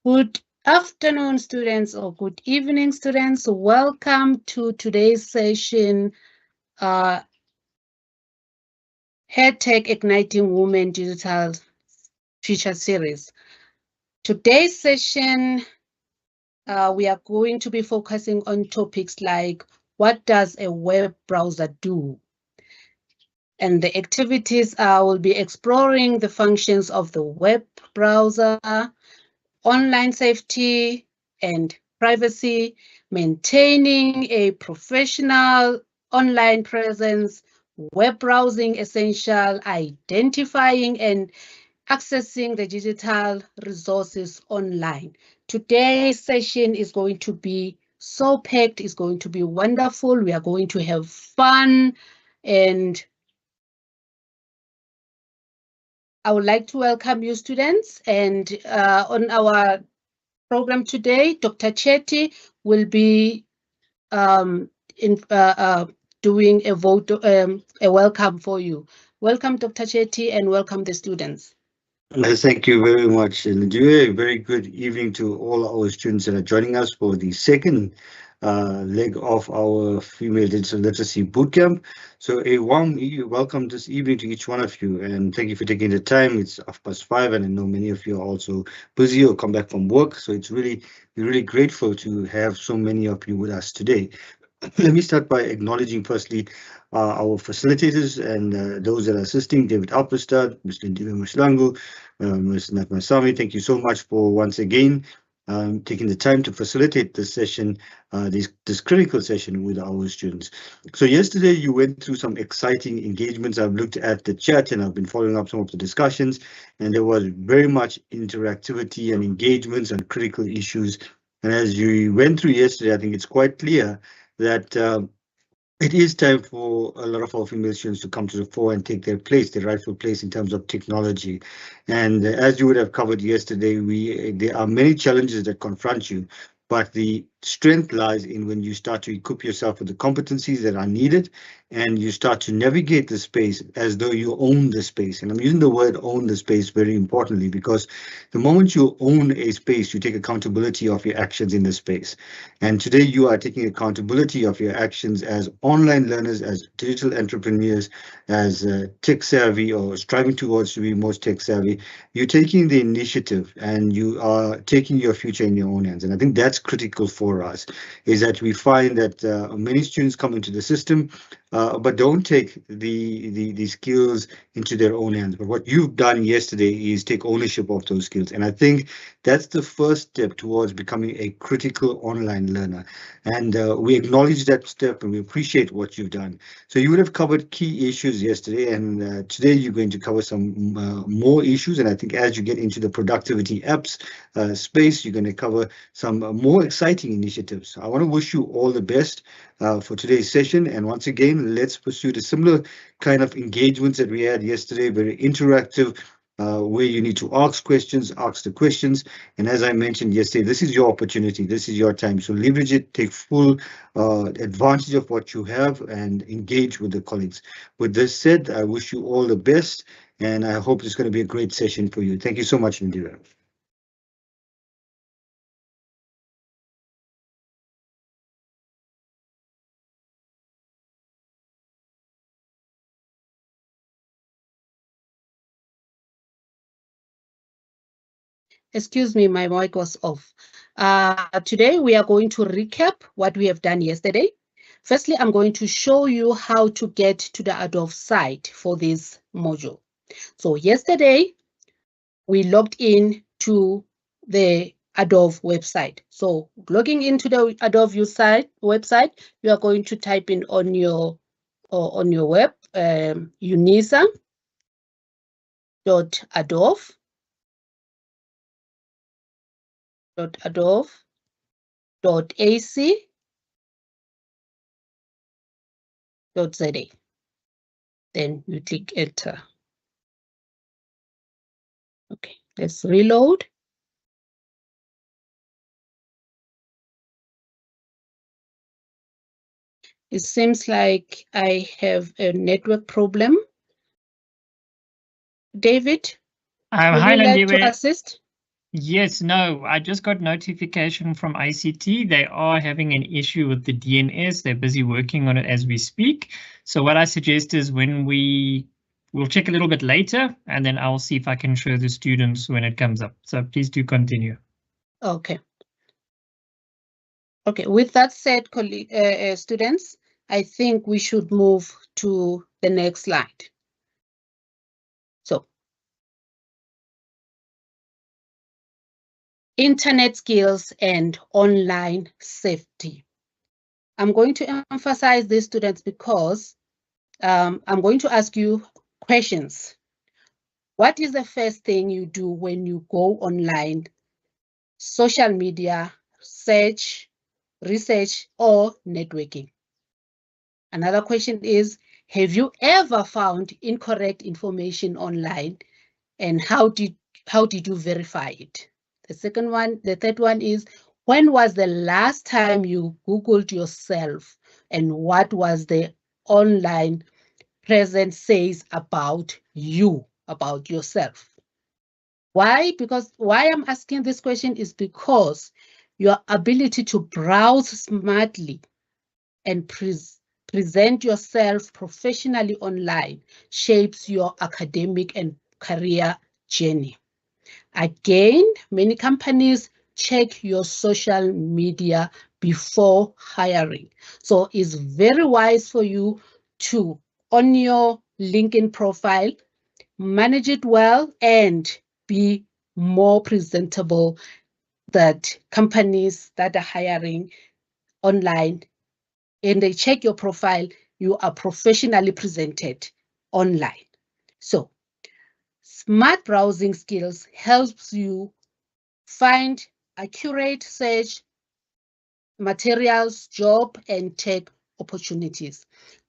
Good afternoon, students, or good evening, students. Welcome to today's session, EdTech Igniting Women Digital Future Series. Today's session, we are going to be focusing on topics like what does a web browser do? And the activities will be exploring the functions of the web browser, online safety and privacy, maintaining a professional online presence, web browsing essential, identifying and accessing the digital resources online. Today's session is going to be so packed, it's going to be wonderful. We are going to have fun, and I would like to welcome you, students. And on our program today, Dr. Chetty will be doing a welcome for you. Welcome, Dr. Chetty, and welcome the students. Thank you very much, Nigeria. A very good evening to all our students that are joining us for the second leg of our Female Digital Literacy Bootcamp. So a warm welcome this evening to each one of you, and thank you for taking the time. It's 5:30, and I know many of you are also busy or come back from work. So we're really grateful to have so many of you with us today. Let me start by acknowledging firstly our facilitators and those that are assisting, David Alperstad, Mr. Ndiwe Mashlangu, Mr. Natmasami. Thank you so much for once again taking the time to facilitate this session, this critical session with our students. So yesterday you went through some exciting engagements. I've looked at the chat and I've been following up some of the discussions, and there was very much interactivity and engagements on critical issues. And as you went through yesterday, I think it's quite clear that it is time for a lot of our female students to come to the fore and take their place, their rightful place in terms of technology. And as you would have covered yesterday, there are many challenges that confront you, but the strength lies in when you start to equip yourself with the competencies that are needed and you start to navigate the space as though you own the space. And I'm using the word own the space very importantly, because the moment you own a space, you take accountability of your actions in the space. And today you are taking accountability of your actions as online learners, as digital entrepreneurs, as tech savvy or striving towards to be most tech savvy. You're taking the initiative and you are taking your future in your own hands. And I think that's critical for us, is that we find that many students come into the system but don't take the skills into their own hands. But what you've done yesterday is take ownership of those skills. And I think that's the first step towards becoming a critical online learner. And we acknowledge that step and we appreciate what you've done. So you would have covered key issues yesterday, and today you're going to cover some more issues. And I think as you get into the productivity apps space, you're going to cover some more exciting initiatives. I want to wish you all the best for today's session. And once again, let's pursue the similar kind of engagements that we had yesterday, very interactive, where you need to ask questions, ask the questions. And as I mentioned yesterday, this is your opportunity. This is your time. So leverage it, take full advantage of what you have and engage with the colleagues. With this said, I wish you all the best, and I hope it's going to be a great session for you. Thank you so much, Indira. Excuse me, my mic was off. Today we are going to recap what we have done yesterday. Firstly, I'm going to show you how to get to the Adobe site for this module. So yesterday, we logged in to the Adobe website. So logging into the Adobe website, you are going to type in on your web unisa.adobe.ac.za. Then you click enter. Okay, let's reload. It seems like I have a network problem. David, would Hi, you like to Landiwe. assist? Yes, no, I just got notification from ICT. They are having an issue with the DNS. They're busy working on it as we speak. So what I suggest is we'll check a little bit later, and then I'll see if I can show the students when it comes up. So please do continue. Okay. Okay, with that said, students, I think we should move to the next slide. So, internet skills and online safety. I'm going to emphasize this, students, because I'm going to ask you questions. What is the first thing you do when you go online? Social media, search, research, or networking? Another question is, have you ever found incorrect information online, and how did you verify it? The third one is, when was the last time you Googled yourself, and what was the online presence says about you, about yourself? Why? Why I'm asking this question is because your ability to browse smartly and present yourself professionally online shapes your academic and career journey. Again, many companies check your social media before hiring. So it's very wise for you to, on your LinkedIn profile, manage it well and be more presentable, that companies that are hiring online, and they check your profile, you are professionally presented online. So smart browsing skills helps you find accurate search materials, job and tech opportunities.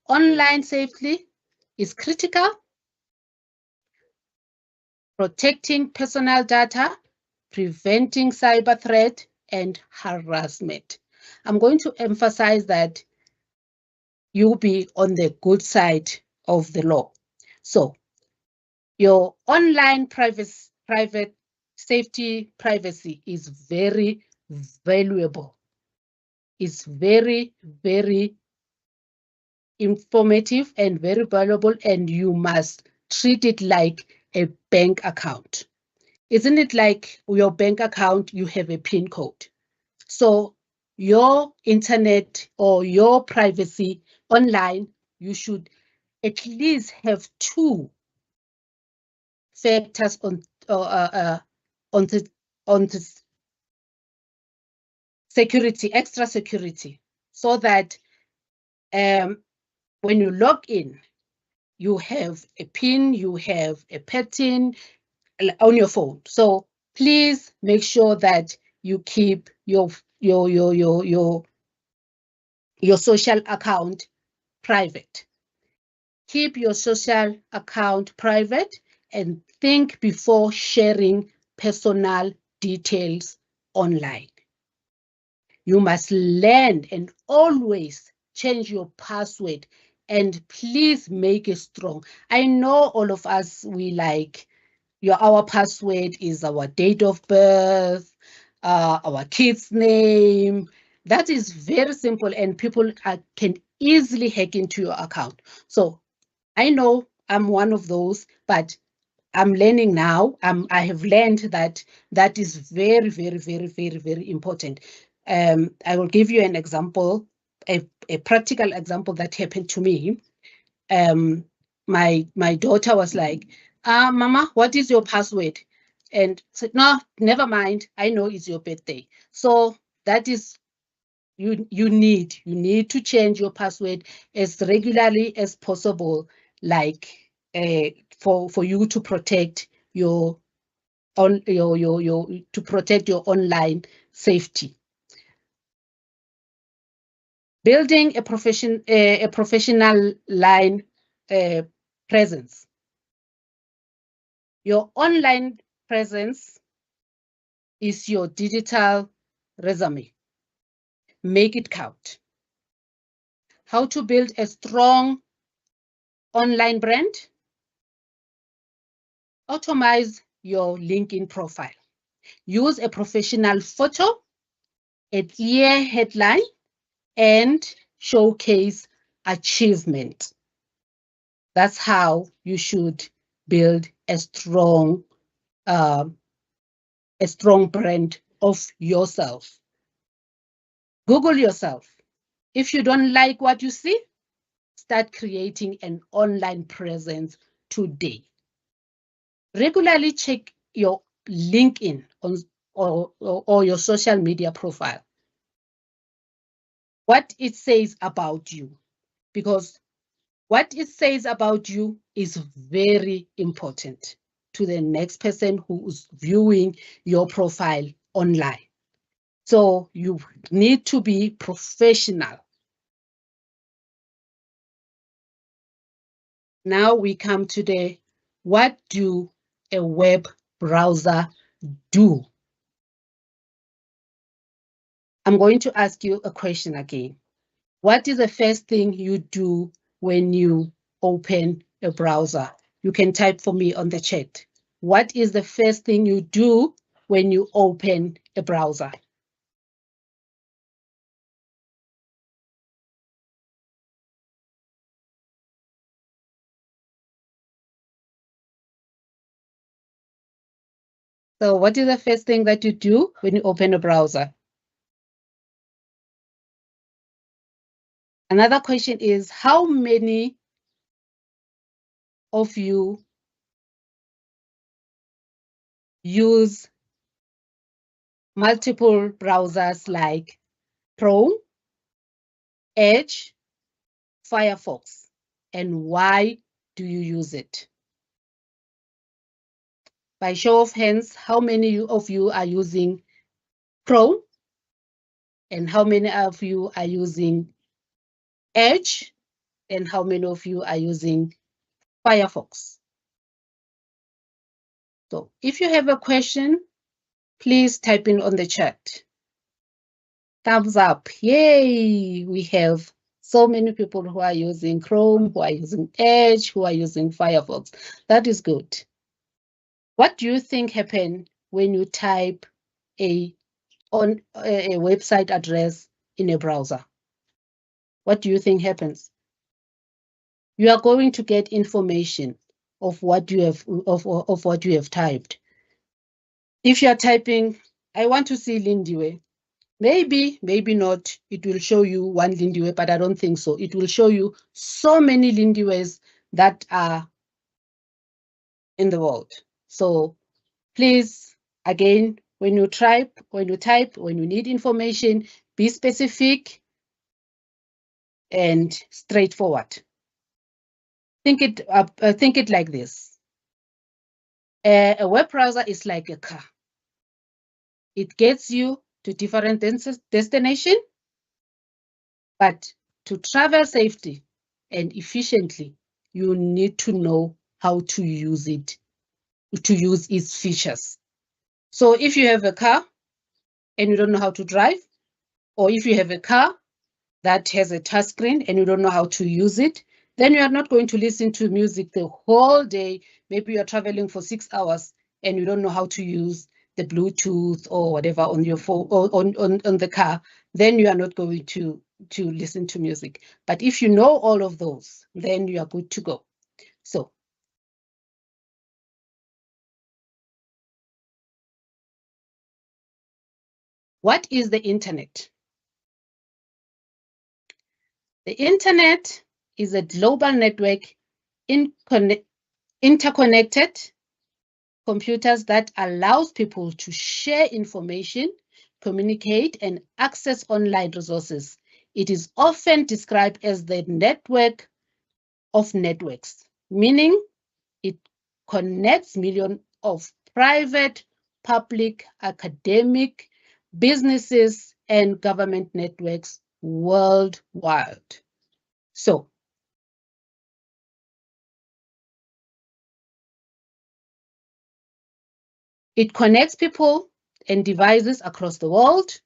Online safety is critical. Protecting personal data, preventing cyber threat and harassment. I'm going to emphasize that you'll be on the good side of the law. So your online private safety privacy is very valuable. It's very, very informative and very valuable, and you must treat it like a bank account. Isn't it like your bank account, you have a PIN code? So your internet or your privacy online, you should at least have two factors on the security, extra security, so that when you log in, you have a PIN, you have a pattern on your phone. So please make sure that you keep your social account private. Keep your social account private and think before sharing personal details online. You must learn and always change your password, and please make it strong. I know all of us, we like our password is our date of birth, our kid's name. That is very simple, and people can easily hack into your account. So I know I'm one of those, but I'm learning now. I have learned that is very, very, very, very, very important. I will give you an example. a practical example that happened to me. My daughter was like, Mama, what is your password? And I said, no, never mind. I know it's your birthday. So that is, you need to change your password as regularly as possible, like for you to protect your to protect your online safety. Building a professional line presence. Your online presence is your digital resume. Make it count. How to build a strong online brand? Automize your LinkedIn profile. Use a professional photo, a clear headline, and showcase achievement. That's how you should build a strong brand of yourself. Google yourself. If you don't like what you see, start creating an online presence today. Regularly check your LinkedIn or your social media profile, what it says about you, because what it says about you is very important to the next person who is viewing your profile online. So you need to be professional. Now we come to what do a web browser do? I'm going to ask you a question again. What is the first thing you do when you open a browser? You can type for me on the chat. What is the first thing you do when you open a browser? So what is the first thing that you do when you open a browser? Another question is, how many of you use multiple browsers like Chrome, Edge, Firefox, and why do you use it? By show of hands, how many of you are using Chrome? And how many of you are using Edge? And how many of you are using Firefox? So if you have a question, please type in on the chat. Thumbs up. Yay! We have so many people who are using Chrome, who are using Edge, who are using Firefox. That is good. What do you think happened when you type on a website address in a browser? What do you think happens? You are going to get information of what you have of what you have typed. If you are typing, I want to see Lindiwe, maybe not, it will show you one Lindiwe, but I don't think so. It will show you so many Lindiwes that are in the world. So please, again, when you type, when you need information, be specific and straightforward. Think it like this. A web browser is like a car. It gets you to different destinations, but to travel safely and efficiently, you need to know how to use it, to use its features. So if you have a car and you don't know how to drive, or if you have a car that has a touch screen and you don't know how to use it, then you are not going to listen to music the whole day. Maybe you're traveling for 6 hours and you don't know how to use the Bluetooth or whatever on your phone or on the car, then you are not going to listen to music. But if you know all of those, then you are good to go. So what is the internet? The internet is a global network interconnected computers that allows people to share information, communicate, and access online resources. It is often described as the network of networks, meaning it connects millions of private, public, academic, businesses, and government networks worldwide. So, it connects people and devices across the world.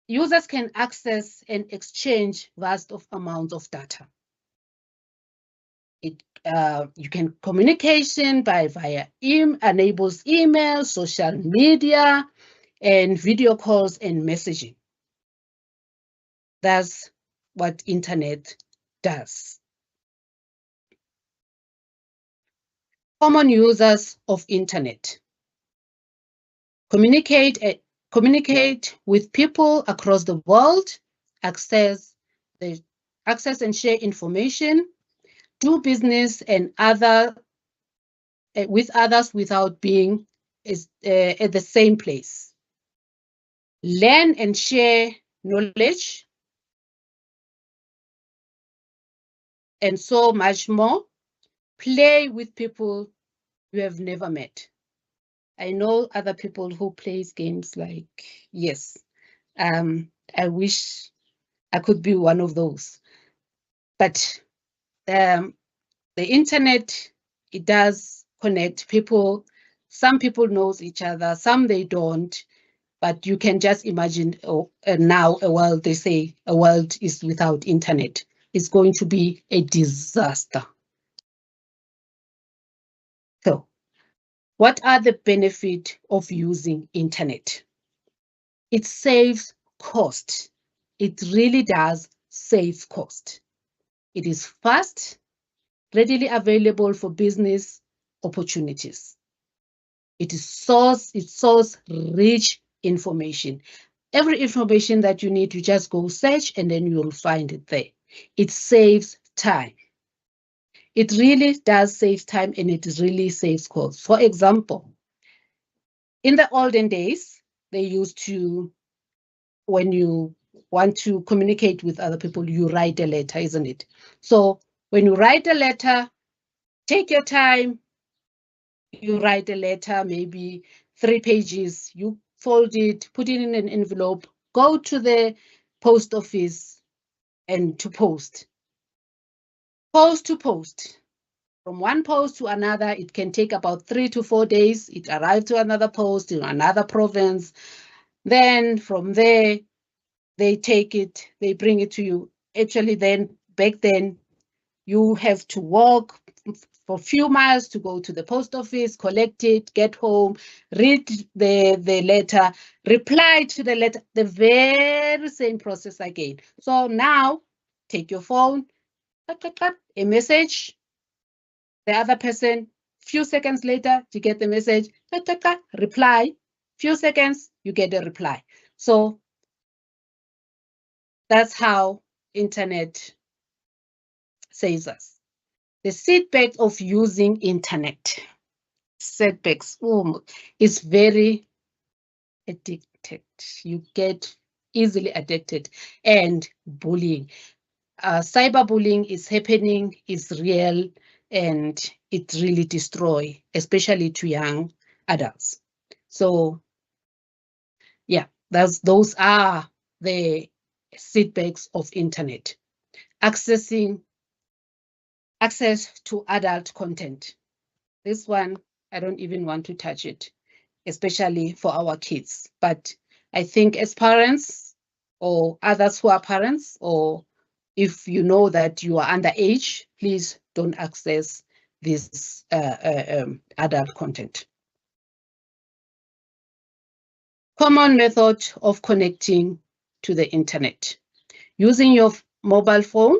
Users can access and exchange vast amounts of data. You can communication enables email, social media, and video calls and messaging. That's what internet does. Common users of internet communicate with people across the world, access and share information, do business and with others without being at the same place. Learn and share knowledge, and so much more. Play with people you have never met. I know other people who plays games like, yes, I wish I could be one of those. But the internet, it does connect people. Some people knows each other, some they don't. But you can just imagine now a world, they say a world is without internet. It's going to be a disaster. So, what are the benefits of using internet? It saves cost. It really does save cost. It is fast, readily available for business opportunities. It source rich information. Every information that you need, you just go search and then you'll find it there. It saves time. It really does save time and it really saves cost. For example, in the olden days, they used to, when you want to communicate with other people, you write a letter, isn't it? So when you write a letter, take your time, you write a letter, maybe 3 pages, you fold it, put it in an envelope, go to the post office and to post. Post to post. From one post to another, it can take about 3 to 4 days. It arrives to another post in another province. Then from there, they take it, they bring it to you. Actually, then back then, you have to walk for a few miles to go to the post office, collect it, get home, read the letter, reply to the letter, the very same process again. So now, take your phone, a message, the other person, few seconds later, you get the message, reply, few seconds, you get a reply. So that's how internet saves us. The setback of using internet. Setbacks, is very addicted. You get easily addicted. And bullying. Cyberbullying is happening, is real, and it really destroys, especially to young adults. So, yeah, those are the setbacks of internet. Access to adult content. This one, I don't even want to touch it, especially for our kids. But I think as parents or others who are parents, or if you know that you are underage, please don't access this adult content. Common method of connecting to the internet. Using your mobile phone,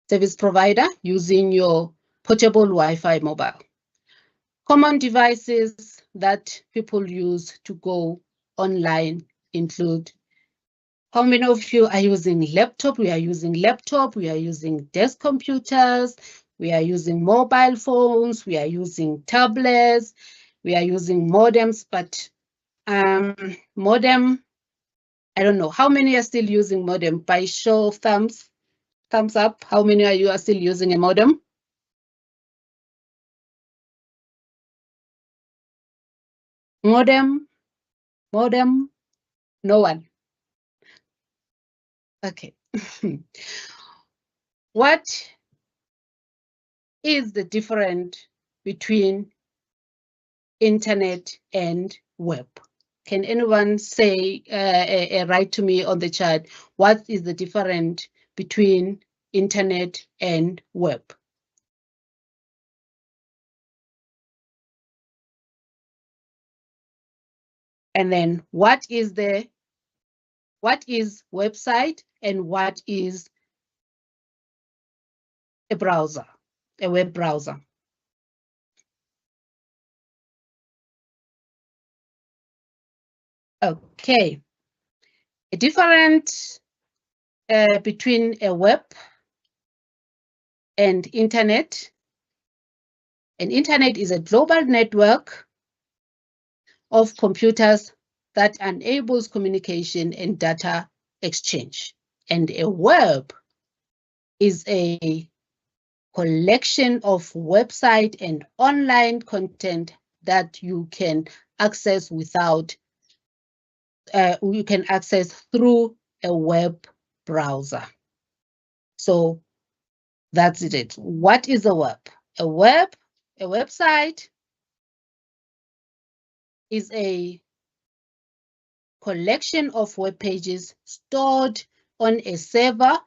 service provider, using your portable Wi-Fi mobile. Common devices that people use to go online include How many of you are using laptop? We are using laptop. We are using desk computers. We are using mobile phones. We are using tablets. We are using modems, but modem, I don't know. How many are still using modem? By show of thumbs up. How many of you are still using a modem? Modem, no one. Okay. What is the difference between internet and web? Can anyone say, write to me on the chat, what is the difference between internet and web? And then what is website and what is a browser, a web browser? Okay, a difference between a web and internet. An internet is a global network of computers that enables communication and data exchange. And a web is a collection of website and online content that you can access through a web browser. So that's it. What is a web? A website is a collection of web pages stored on a server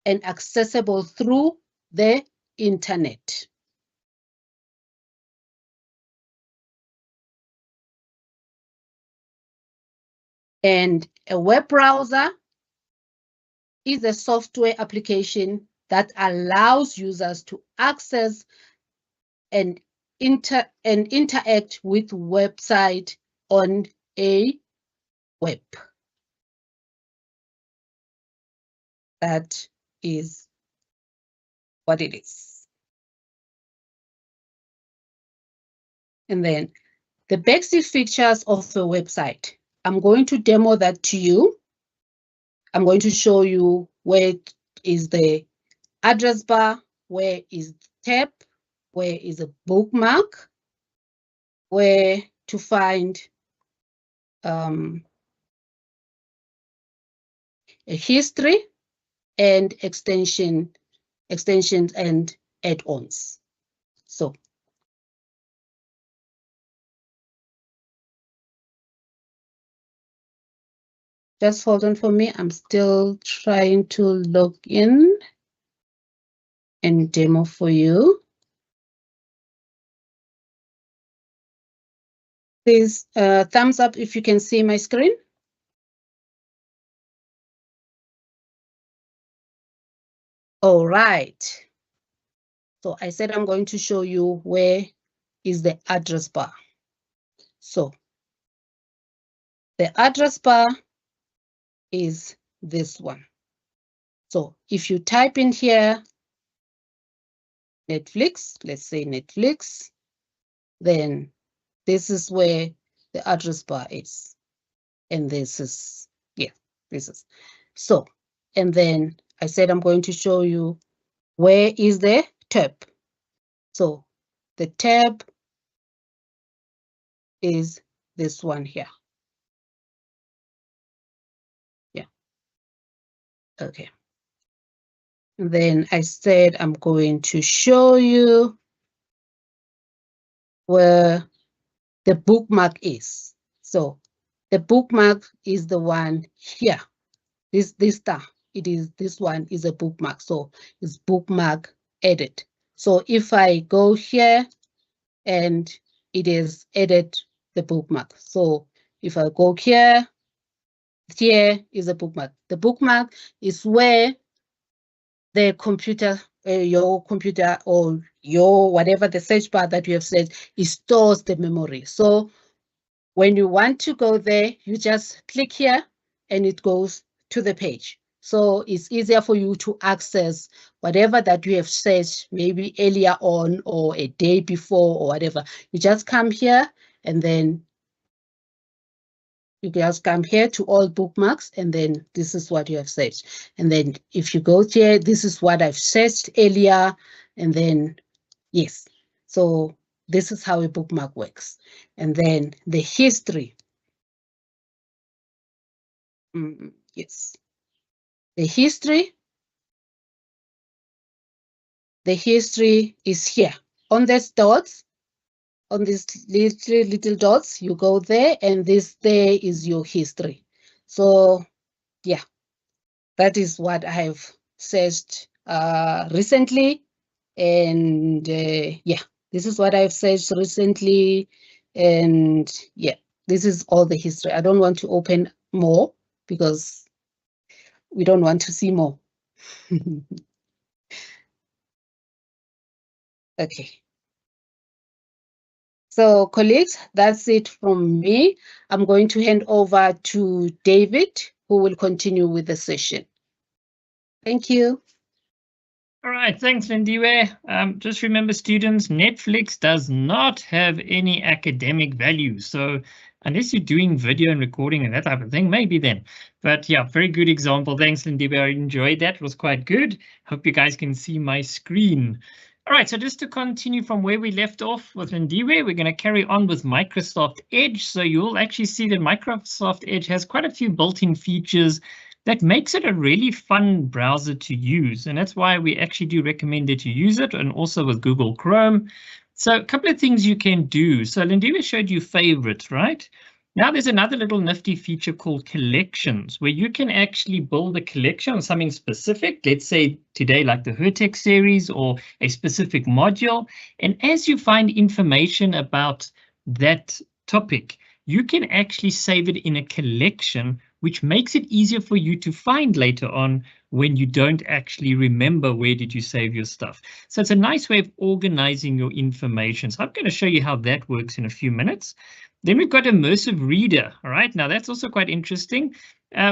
and accessible through the internet. And a web browser is a software application that allows users to access and interact with website on a web. That is what it is. And then the basic features of a website. I'm going to demo that to you. I'm going to show you where is the address bar, where is tab, where is a bookmark, where to find a history and extensions and add-ons. So just hold on for me. I'm still trying to log in and demo for you. Please thumbs up if you can see my screen. All right. So I said I'm going to show you where is the address bar. So the address bar is this one. So if you type in here, Netflix, let's say Netflix, then this is where the address bar is. And this is, yeah, this is. So, and then I said I'm going to show you where is the tab. So the tab is this one here. Yeah. Okay. And then I said I'm going to show you where the bookmark is. So the bookmark is the one here. This star, it is this one is a bookmark. So it's bookmark edit. So if I go here and it is edit the bookmark. So if I go here is a bookmark. The bookmark is where the computer, your computer or your whatever the search bar that you have said, it stores the memory. So when you want to go there, you just click here and it goes to the page. So it's easier for you to access whatever that you have searched maybe earlier on or a day before or whatever. You just come here and then you just come here to all bookmarks, and then this is what you have searched. And then if you go here, this is what I've searched earlier, and then yes. So this is how a bookmark works. And then the history. Yes. The history is here on these dots, on these little dots. You go there, and this there is your history. So yeah, that is what I have searched recently, and yeah, this is what I've searched recently, and yeah, this is all the history. I don't want to open more because we don't want to see more. Okay. So colleagues, that's it from me. I'm going to hand over to David, who will continue with the session. Thank you. All right, thanks, Lindiwe. Just remember, students, Netflix does not have any academic value. So unless you're doing video and recording and that type of thing, maybe then. But yeah, very good example. Thanks, Lindiwe. I enjoyed that. It was quite good. Hope you guys can see my screen. All right, so just to continue from where we left off with Lindiwe, we're going to carry on with Microsoft Edge. So you'll actually see that Microsoft Edge has quite a few built-in features that makes it a really fun browser to use. And that's why we actually do recommend that you use it, and also with Google Chrome. So a couple of things you can do. So Lindiwe showed you favorites, right? Now there's another little nifty feature called collections, where you can actually build a collection on something specific. Let's say today, like the HerTech series or a specific module. And as you find information about that topic, you can actually save it in a collection, which makes it easier for you to find later on when you don't actually remember where did you save your stuff. So it's a nice way of organizing your information. So I'm going to show you how that works in a few minutes. Then we've got Immersive Reader. All right, now that's also quite interesting,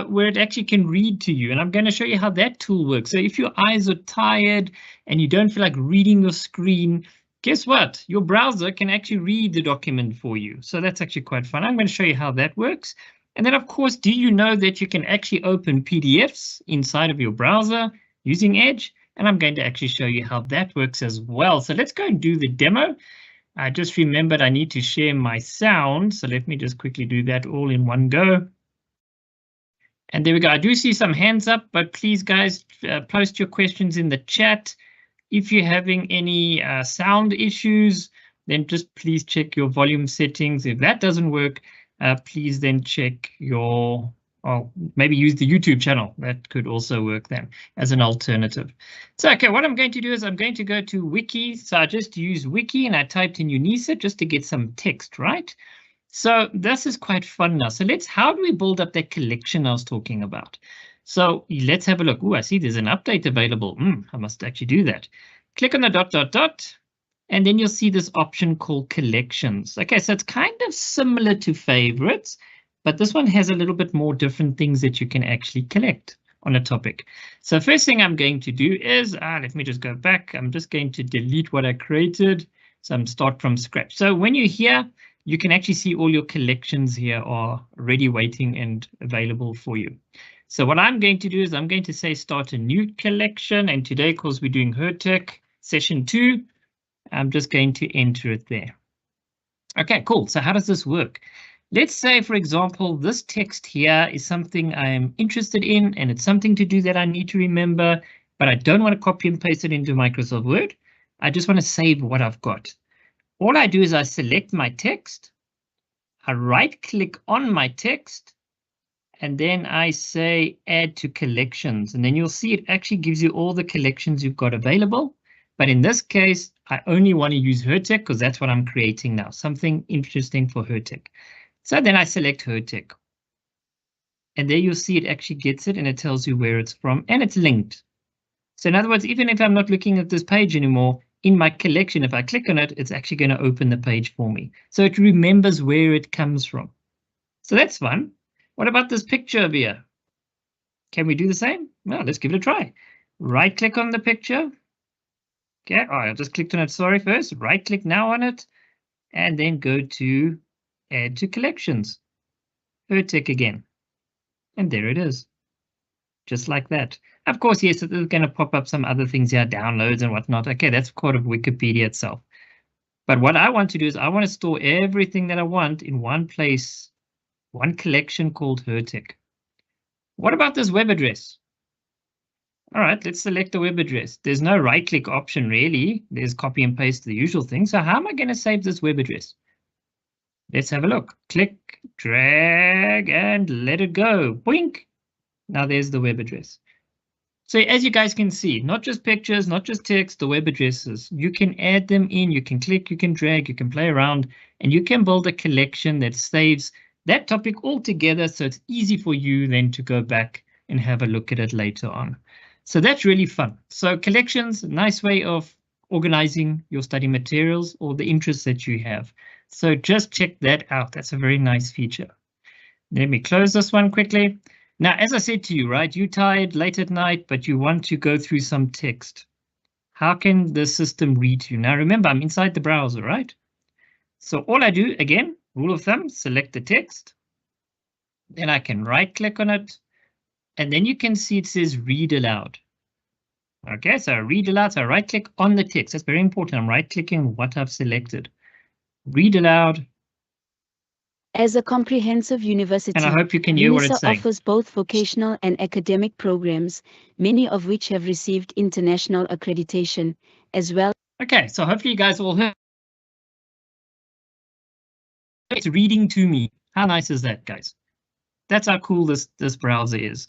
where it actually can read to you. And I'm going to show you how that tool works. So if your eyes are tired and you don't feel like reading your screen, guess what? Your browser can actually read the document for you. So that's actually quite fun. I'm going to show you how that works. And then, of course, do you know that you can actually open PDFs inside of your browser using Edge? And I'm going to actually show you how that works as well. So let's go and do the demo. I just remembered I need to share my sound. So let me just quickly do that all in one go. And there we go. I do see some hands up, but please, guys, post your questions in the chat. If you're having any sound issues, then just please check your volume settings. If that doesn't work, please then check your, or maybe use the YouTube channel. That could also work then as an alternative. So, okay, what I'm going to do is I'm going to go to Wiki. So I just used Wiki and I typed in UNISA just to get some text, right? So this is quite fun now. So how do we build up that collection I was talking about? So let's have a look. Oh, I see there's an update available. I must actually do that. Click on the ... And then you'll see this option called collections. Okay, so it's kind of similar to favorites, but this one has a little bit more different things that you can actually collect on a topic. So first thing I'm going to do is, let me just go back. I'm just going to delete what I created. So I'm start from scratch. So when you're here, you can actually see all your collections here are ready, waiting and available for you. So what I'm going to do is I'm going to say start a new collection. And today, of course, we're doing HerTech session 2. I'm just going to enter it there. Okay, cool. So how does this work? Let's say, for example, this text here is something I'm interested in, and it's something to do that I need to remember, but I don't want to copy and paste it into Microsoft Word. I just want to save what I've got. All I do is I select my text, I right-click on my text, and then I say add to collections. And then you'll see it actually gives you all the collections you've got available. But in this case, I only want to use HerTech because that's what I'm creating now, something interesting for HerTech. So then I select HerTech. And there you'll see it actually gets it and it tells you where it's from and it's linked. So in other words, even if I'm not looking at this page anymore, in my collection, if I click on it, it's actually going to open the page for me. So it remembers where it comes from. So that's fun. What about this picture over here? Can we do the same? Well, let's give it a try. Right click on the picture. Okay, all right, I just clicked on it, sorry, first. Right click now on it, and then go to Add to Collections. Hertec again. And there it is. Just like that. Of course, yes, it's going to pop up some other things here, downloads and whatnot. Okay, that's part of Wikipedia itself. But what I want to do is I want to store everything that I want in one place, one collection called Hertec. What about this web address? All right, let's select the web address. There's no right-click option, really. There's copy and paste, the usual thing. So how am I going to save this web address? Let's have a look. Click, drag, and let it go. Boink. Now there's the web address. So as you guys can see, not just pictures, not just text, the web addresses. You can add them in, you can click, you can drag, you can play around, and you can build a collection that saves that topic all together, so it's easy for you then to go back and have a look at it later on. So that's really fun. So collections, a nice way of organizing your study materials or the interests that you have. So just check that out. That's a very nice feature. Let me close this one quickly. Now, as I said to you, right, you're tired late at night, but you want to go through some text. How can the system read to you? Now, remember, I'm inside the browser, right? So all I do, again, rule of thumb, select the text. Then I can right click on it. And then you can see it says read aloud. Okay, so read aloud, so I right click on the text. That's very important. I'm right clicking what I've selected. Read aloud. As a comprehensive university, and I hope you can hear what it's UNISA saying. offers both vocational and academic programs, many of which have received international accreditation as well. Okay, so hopefully you guys all heard. It's reading to me. How nice is that, guys? That's how cool this browser is.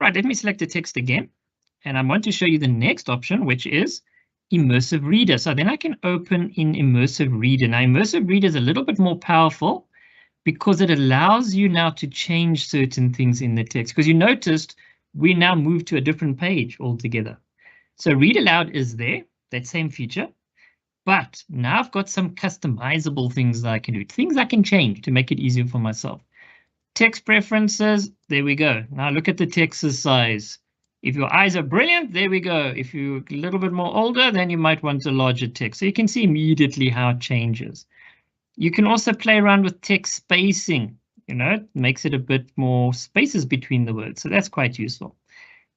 Right, let me select the text again. And I want to show you the next option, which is Immersive Reader. So then I can open in Immersive Reader. Now, Immersive Reader is a little bit more powerful because it allows you now to change certain things in the text. Because you noticed we now moved to a different page altogether. So Read Aloud is there, that same feature. But now I've got some customizable things that I can do, things I can change to make it easier for myself. Text preferences, there we go. Now look at the text size. If your eyes are brilliant, there we go. If you're a little bit more older, then you might want a larger text. So you can see immediately how it changes. You can also play around with text spacing. You know, it makes it a bit more spaces between the words. So that's quite useful.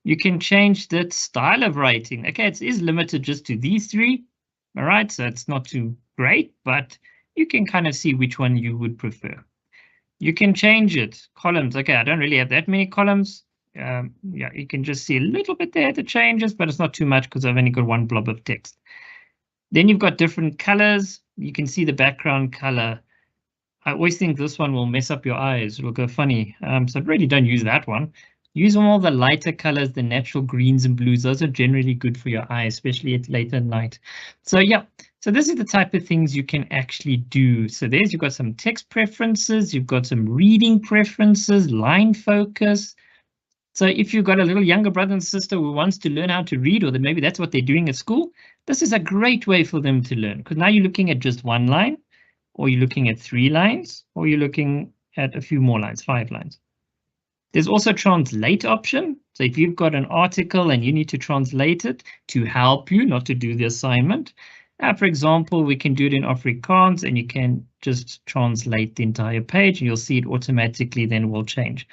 You can change the style of writing. Okay, it is limited just to these three. All right, so it's not too great, but you can kind of see which one you would prefer. You can change it. Columns. Okay, I don't really have that many columns. Yeah, you can just see a little bit there the changes, but it's not too much because I've only got one blob of text. Then you've got different colors. You can see the background color. I always think this one will mess up your eyes. It'll go funny. So really don't use that one. Use all the lighter colors, the natural greens and blues. Those are generally good for your eyes, especially at late at night. So yeah, so this is the type of things you can actually do. So there's, you've got some text preferences, you've got some reading preferences, line focus. So if you've got a little younger brother and sister who wants to learn how to read, or that maybe that's what they're doing at school, this is a great way for them to learn, because now you're looking at just one line, or you're looking at 3 lines, or you're looking at a few more lines, 5 lines. There's also translate option. So if you've got an article and you need to translate it to help you, not to do the assignment. For example, we can do it in Afrikaans and you can just translate the entire page and you'll see it automatically then will change.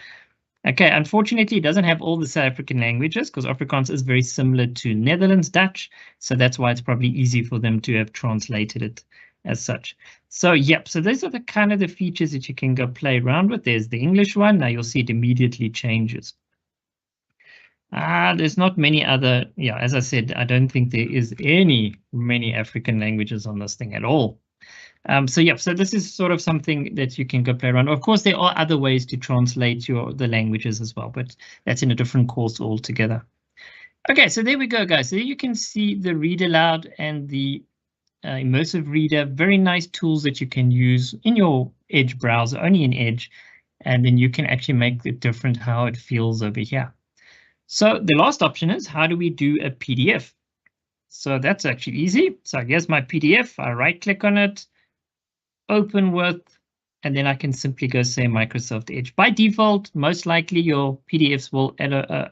Okay, unfortunately, it doesn't have all the South African languages because Afrikaans is very similar to Netherlands Dutch. So that's why it's probably easy for them to have translated it as such. So yep, so those are the kind of the features that you can go play around with. There's the English one. Now you'll see it immediately changes. There's not many other, yeah, as I said, I don't think there is many African languages on this thing at all. So yeah, so this is sort of something that you can go play around. Of course, there are other ways to translate the languages as well, but that's in a different course altogether. Okay, so there we go, guys. So you can see the Read Aloud and the Immersive Reader, very nice tools that you can use in your Edge browser, only in Edge, and then you can actually make it different how it feels over here. So the last option is, how do we do a PDF? So that's actually easy. So here's my PDF. I right click on it, open with and then I can simply go say Microsoft Edge. By default, most likely your PDFs will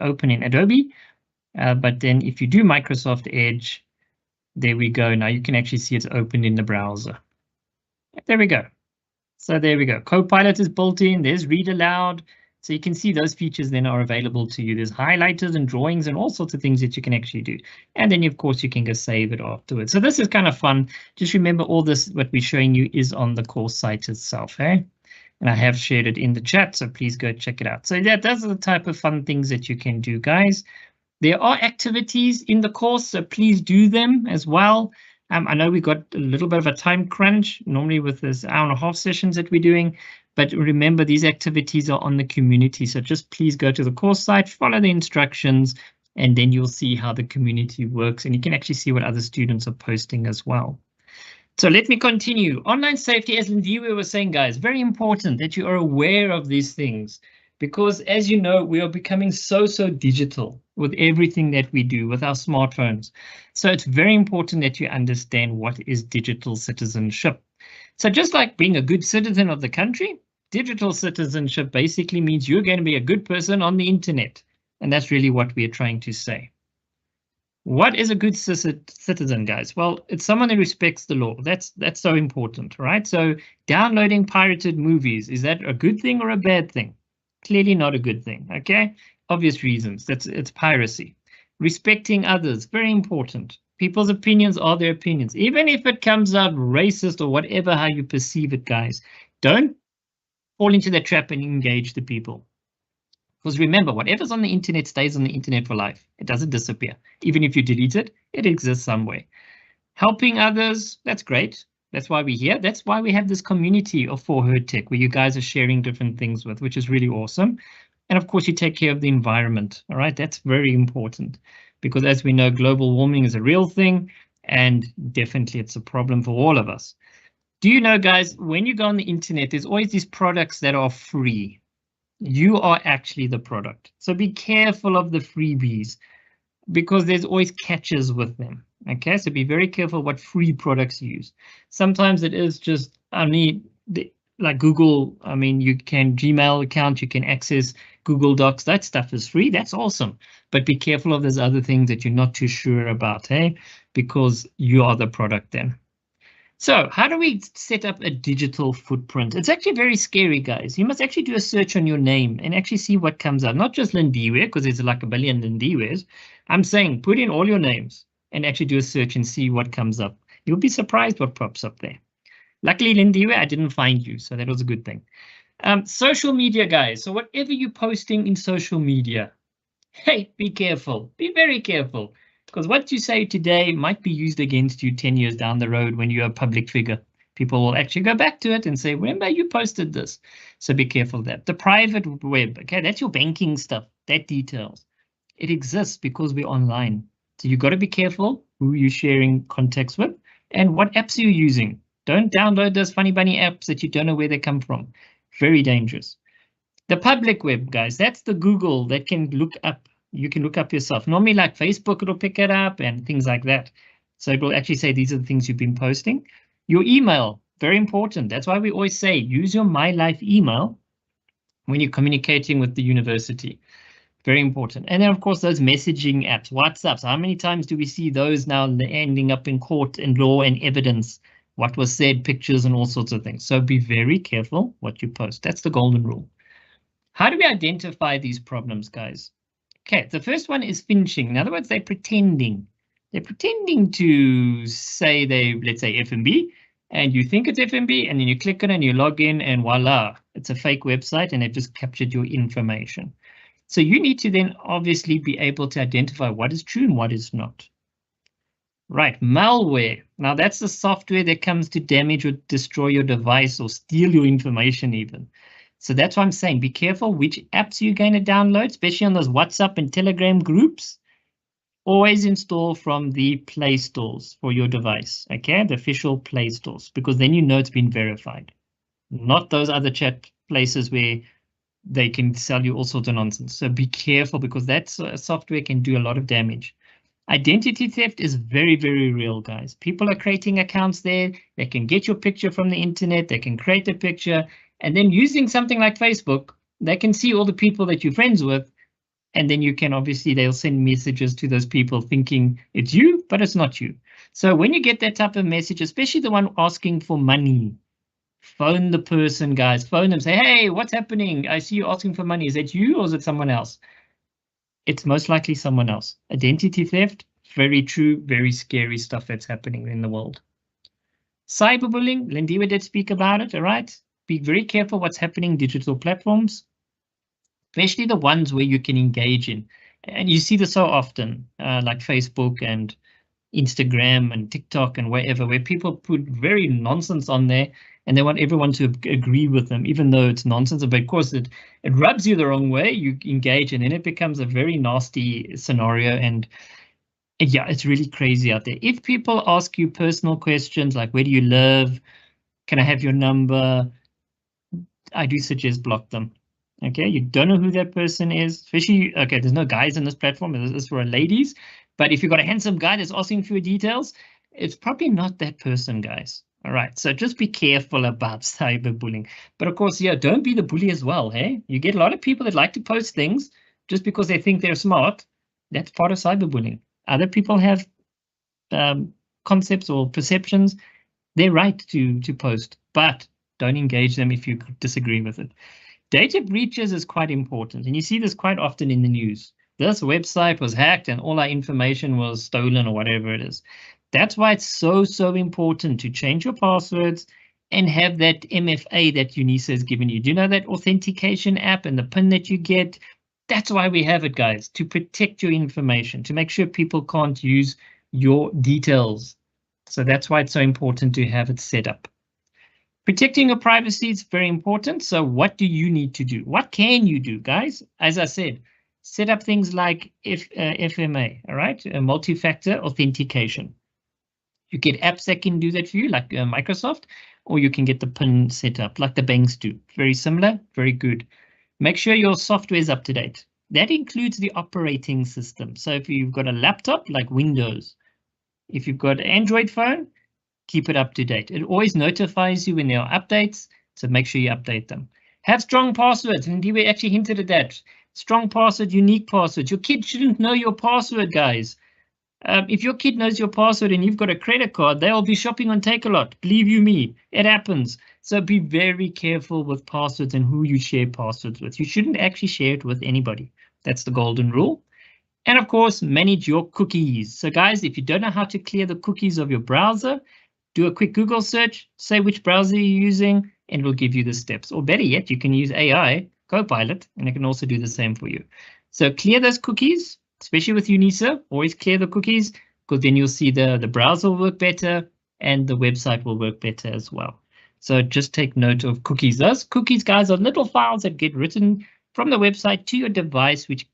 open in Adobe, but then if you do Microsoft Edge, there we go. Now you can actually see it's opened in the browser. There we go. So there we go. Copilot is built in. There's read aloud. So you can see those features then are available to you. There's highlighters and drawings and all sorts of things that you can actually do. And then, of course, you can go save it afterwards. So this is kind of fun. Just remember all this, what we're showing you is on the course site itself. And I have shared it in the chat, so please go check it out. So yeah, those are the type of fun things that you can do, guys. There are activities in the course, so please do them as well. I know we got a little bit of a time crunch, normally with this hour-and-a-half sessions that we're doing, but remember these activities are on the community. So just please go to the course site, follow the instructions, and then you'll see how the community works. And you can actually see what other students are posting as well. So let me continue. Online safety, as Lindiwe was saying, guys, very important that you are aware of these things. Because as you know, we are becoming so digital with everything that we do with our smartphones. So it's very important that you understand what is digital citizenship. So just like being a good citizen of the country, digital citizenship basically means you're going to be a good person on the internet. And that's really what we are trying to say. What is a good citizen, guys? Well, it's someone who respects the law. That's so important, right? So downloading pirated movies, is that a good thing or a bad thing? Clearly not a good thing, okay? Obvious reasons. It's piracy. Respecting others, very important. People's opinions are their opinions. Even if it comes out racist or whatever, how you perceive it, guys, don't fall into that trap and engage the people. Because remember, whatever's on the internet stays on the internet for life. It doesn't disappear. Even if you delete it, it exists somewhere. Helping others, that's great. That's why we're here. That's why we have this community of 4Herd Tech where you guys are sharing different things with, which is really awesome. And of course, you take care of the environment. All right, that's very important because as we know, global warming is a real thing and definitely it's a problem for all of us. Do you know, guys, when you go on the internet, there's always these products that are free. You are actually the product. So be careful of the freebies because there's always catches with them. Okay, so be very careful what free products you use. Sometimes it is just, like Google, you can Gmail account, you can access Google Docs, that stuff is free, that's awesome. But be careful of those other things that you're not too sure about, because you are the product then. So how do we set up a digital footprint? It's actually very scary, guys. You must actually do a search on your name and actually see what comes up. Not just Lindiwe, because there's like a billion Lindiwes. I'm saying put in all your names and actually do a search and see what comes up. You'll be surprised what pops up there. Luckily, Lindiwe, I didn't find you, so that was a good thing. Social media, guys. So whatever you're posting in social media, hey, be careful. Be very careful. Because what you say today might be used against you 10 years down the road when you're a public figure. People will actually go back to it and say, remember, you posted this. So be careful of that. The private web, okay, that's your banking stuff, that details. It exists because we're online. So you've got to be careful who you're sharing contacts with and what apps you're using. Don't download those funny bunny apps that you don't know where they come from. Very dangerous. The public web, guys, that's the Google that can look up. You can look up yourself. Normally like Facebook, it'll pick it up and things like that. So it will actually say these are the things you've been posting. Your email, very important. That's why we always say use your MyLife email when you're communicating with the university. Very important. And then, of course, those messaging apps, WhatsApp. So how many times do we see those now ending up in court and law and evidence? What was said, pictures and all sorts of things. So be very careful what you post. That's the golden rule. How do we identify these problems, guys? Okay, the first one is finishing. In other words, they're pretending. They're pretending to say let's say FNB, and you think it's FNB, and then you click it and you log in and voila, it's a fake website and it just captured your information. So you need to then obviously be able to identify what is true and what is not. Right, malware. Now that's the software that comes to damage or destroy your device or steal your information even. So that's why I'm saying be careful which apps you're going to download, especially on those WhatsApp and Telegram groups. Always install from the Play stores for your device, okay? The official Play stores, because then you know it's been verified. Not those other chat places where they can sell you all sorts of nonsense. So be careful because that software can do a lot of damage. Identity theft is very, very real, guys. People are creating accounts there. They can get your picture from the internet. They can create a picture. And then using something like Facebook, they can see all the people that you're friends with. And then you can obviously, they'll send messages to those people thinking it's you, but it's not you. So when you get that type of message, especially the one asking for money, phone the person, guys. Phone them. Say, hey, what's happening? I see you asking for money. Is that you or is it someone else? It's most likely someone else. Identity theft, very true, very scary stuff that's happening in the world. Cyberbullying, Lindiwe did speak about it, all right? Be very careful what's happening in digital platforms, especially the ones where you can engage in. And you see this so often, like Facebook and Instagram and TikTok and wherever, where people put very nonsense on there and they want everyone to agree with them, even though it's nonsense. But of course, it rubs you the wrong way. You engage and then it becomes a very nasty scenario. And yeah, it's really crazy out there. If people ask you personal questions like, where do you live? Can I have your number? I do suggest block them. Okay, you don't know who that person is, especially, okay, there's no guys on this platform, this is for ladies, but if you've got a handsome guy that's asking for your details, it's probably not that person, guys. All right, so just be careful about cyberbullying. But of course, yeah, don't be the bully as well, hey? You get a lot of people that like to post things just because they think they're smart. That's part of cyberbullying. Other people have concepts or perceptions. They're right to post, but don't engage them if you disagree with it. Data breaches is quite important, and you see this quite often in the news. This website was hacked and all our information was stolen or whatever it is. That's why it's so important to change your passwords and have that MFA that UNISA has given you. Do you know that authentication app and the PIN that you get? That's why we have it, guys, to protect your information, to make sure people can't use your details. So that's why it's so important to have it set up. Protecting your privacy is very important. So what do you need to do? What can you do, guys? As I said, set up things like FMA, all right? A multi-factor authentication. You get apps that can do that for you, like Microsoft, or you can get the PIN set up like the banks do. Very similar, very good. Make sure your software is up to date. That includes the operating system. So if you've got a laptop like Windows, if you've got an Android phone, keep it up to date. It always notifies you when there are updates, so make sure you update them. Have strong passwords, and we actually hinted at that. Strong password, unique passwords. Your kid shouldn't know your password, guys. If your kid knows your password and you've got a credit card, they'll be shopping on Takealot. Believe you me, it happens. So be very careful with passwords and who you share passwords with. You shouldn't actually share it with anybody. That's the golden rule. And of course, manage your cookies. So guys, if you don't know how to clear the cookies of your browser, do a quick Google search, say which browser you're using, and it will give you the steps. Or better yet, you can use AI, Copilot, and it can also do the same for you. So clear those cookies, especially with UNISA. Always clear the cookies, because then you'll see the browser will work better and the website will work better as well. So just take note of cookies. Those cookies, guys, are little files that get written from the website to your device, which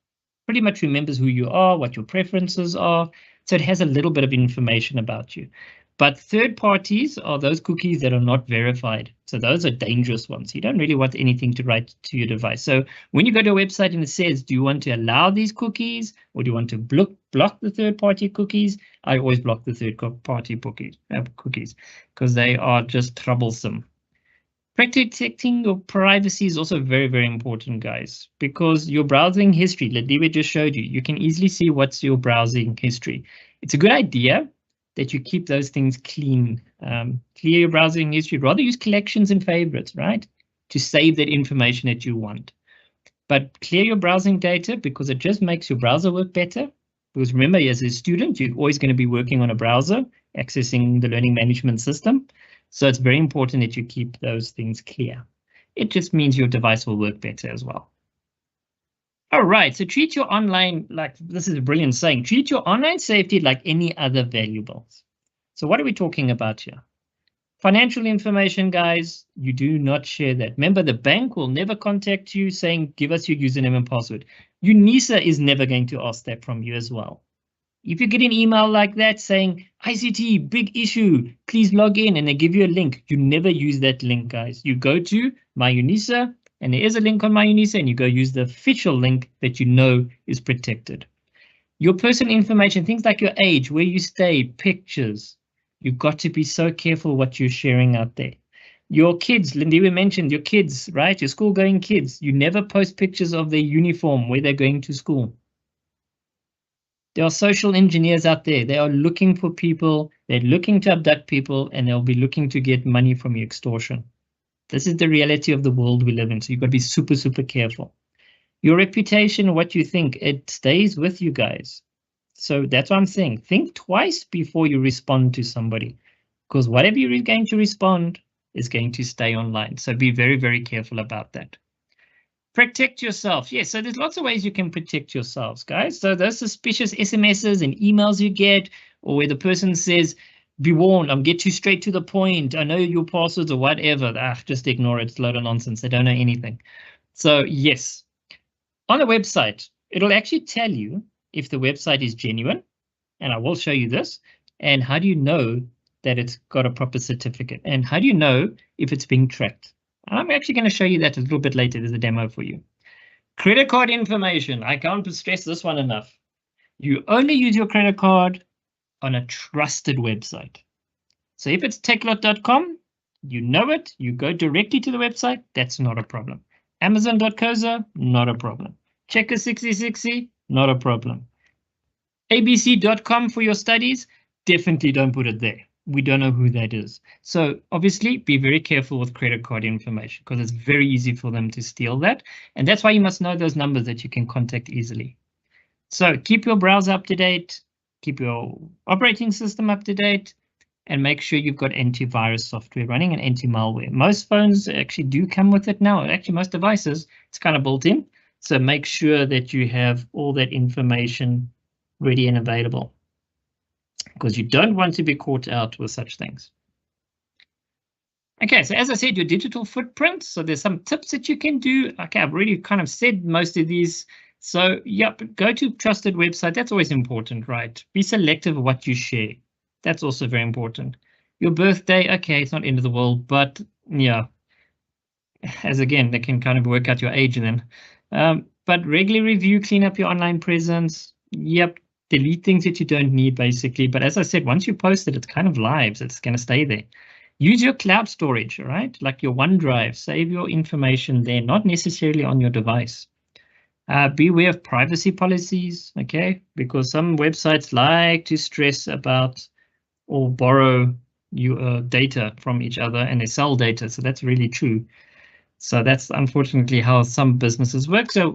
pretty much remembers who you are, what your preferences are. So it has a little bit of information about you. But third parties are those cookies that are not verified. So those are dangerous ones. You don't really want anything to write to your device. So when you go to a website and it says, do you want to allow these cookies or do you want to block the third party cookies? I always block the third party cookies because they are just troublesome. Protecting your privacy is also very, very important, guys, because your browsing history, Lindiwe just showed you, you can easily see what's your browsing history. It's a good idea that you keep those things clean. Clear your browsing history. Rather use collections and favorites, right? To save that information that you want. But clear your browsing data because it just makes your browser work better. Because remember, as a student, you're always going to be working on a browser, accessing the learning management system. So it's very important that you keep those things clear. It just means your device will work better as well. All right, so treat your online, like this is a brilliant saying, treat your online safety like any other valuables. So what are we talking about here? Financial information, guys, you do not share that. Remember, the bank will never contact you saying, give us your username and password. UNISA is never going to ask that from you as well. If you get an email like that saying, ICT, big issue, please log in, and they give you a link, you never use that link, guys. You go to My UNISA, and there is a link on My UNISA, and you go use the official link that you know is protected. Your personal information, things like your age, where you stay, pictures. You've got to be so careful what you're sharing out there. Your kids, Lindy, we mentioned your kids, right? Your school-going kids. You never post pictures of their uniform where they're going to school. There are social engineers out there. They are looking for people. They're looking to abduct people, and they'll be looking to get money from you, extortion. This is the reality of the world we live in. So you've got to be super, super careful. Your reputation, what you think, it stays with you guys. So that's what I'm saying. Think twice before you respond to somebody, because whatever you're going to respond is going to stay online. So be very, very careful about that. Protect yourself. Yes, so there's lots of ways you can protect yourselves, guys. So those suspicious SMSs and emails you get, or where the person says, be warned, I'm get you straight to the point. I know your passwords or whatever. Just ignore it. It's a load of nonsense. They don't know anything. So yes, on the website, it'll actually tell you if the website is genuine, and I will show you this. And how do you know that it's got a proper certificate? And how do you know if it's being tracked? I'm actually going to show you that a little bit later. There's a demo for you. Credit card information. I can't stress this one enough. You only use your credit card on a trusted website. So if it's techlot.com, you know it, you go directly to the website, that's not a problem. Amazon.coza, not a problem. Checker6060, not a problem. abc.com for your studies, definitely don't put it there. We don't know who that is. So obviously be very careful with credit card information, because it's very easy for them to steal that. And that's why you must know those numbers that you can contact easily. So keep your browser up to date, keep your operating system up to date, and make sure you've got antivirus software running and anti-malware. Most phones actually do come with it now. Actually, most devices, it's kind of built in. So make sure that you have all that information ready and available, because you don't want to be caught out with such things. Okay, so as I said, your digital footprint. So there's some tips that you can do. Okay, I've already kind of said most of these. So yep, go to trusted website. That's always important, right? Be selective of what you share. That's also very important. Your birthday, okay, it's not end of the world, but yeah, as again, they can kind of work out your age then. But regularly review, clean up your online presence. Yep, delete things that you don't need, basically. But as I said, once you post it, it's kind of live, so it's going to stay there. Use your cloud storage, all right? Like your OneDrive, save your information there, not necessarily on your device. Be aware of privacy policies, okay? Because some websites like to stress about or borrow your data from each other, and they sell data, so that's really true. So that's unfortunately how some businesses work. So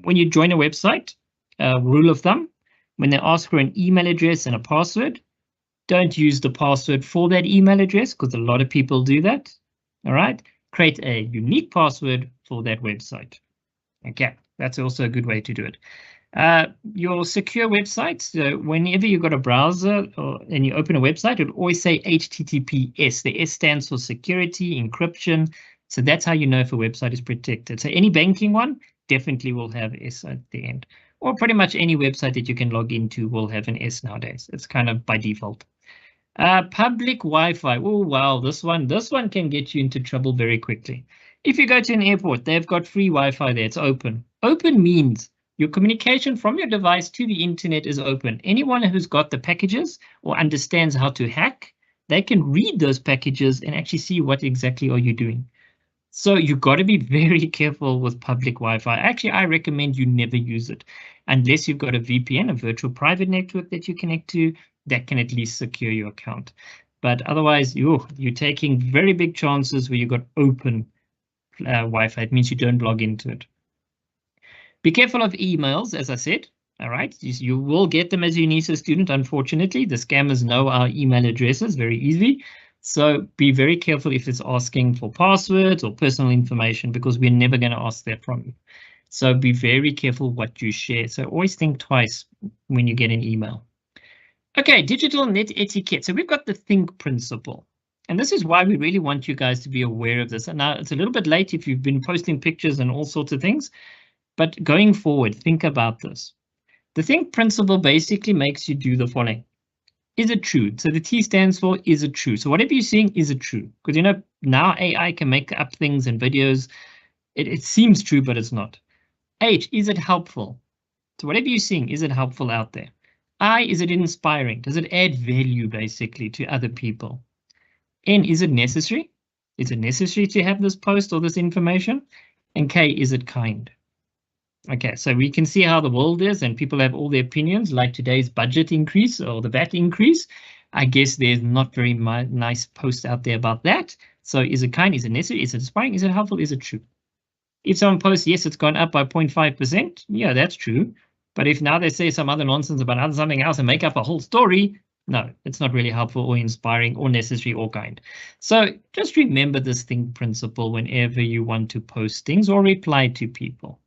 when you join a website, rule of thumb, when they ask for an email address and a password, don't use the password for that email address, because a lot of people do that. All right, create a unique password for that website. Okay, that's also a good way to do it. Your secure websites, so whenever you've got a browser and you open a website, it'll always say HTTPS. The S stands for security, encryption. So that's how you know if a website is protected. So any banking one definitely will have S at the end. Or pretty much any website that you can log into will have an S nowadays. It's kind of by default. Public Wi-Fi. Oh, wow, this one can get you into trouble very quickly. If you go to an airport, they've got free Wi-Fi there. It's open. Open means your communication from your device to the internet is open. Anyone who's got the packages or understands how to hack, they can read those packages and actually see what exactly are you doing. So you've got to be very careful with public Wi-Fi. Actually, I recommend you never use it unless you've got a VPN, a virtual private network that you connect to that can at least secure your account. But otherwise, you're taking very big chances where you've got open Wi-Fi. It means you don't log into it. Be careful of emails, as I said. All right, you will get them as a UNISA student. Unfortunately, the scammers know our email addresses very easily. So be very careful if it's asking for passwords or personal information, because we're never going to ask that from you. So be very careful what you share. So always think twice when you get an email. Okay, digital net etiquette. So we've got the think principle. And this is why we really want you guys to be aware of this. And now it's a little bit late if you've been posting pictures and all sorts of things. But going forward, think about this. The think principle basically makes you do the following. Is it true? So the T stands for is it true? So whatever you're seeing, is it true? Because, you know, now AI can make up things and videos. It seems true, but it's not. H, is it helpful? So whatever you're seeing, is it helpful out there? I, is it inspiring? Does it add value basically to other people? N, is it necessary? Is it necessary to have this post or this information? And K, is it kind? Okay, so we can see how the world is and people have all their opinions, like today's budget increase or the VAT increase. I guess there's not very nice posts out there about that. So is it kind? Is it necessary? Is it inspiring? Is it helpful? Is it true? If someone posts, yes, it's gone up by 0.5%, yeah, that's true. But if now they say some other nonsense about something else and make up a whole story, no, it's not really helpful or inspiring or necessary or kind. So just remember this thing principle whenever you want to post things or reply to people.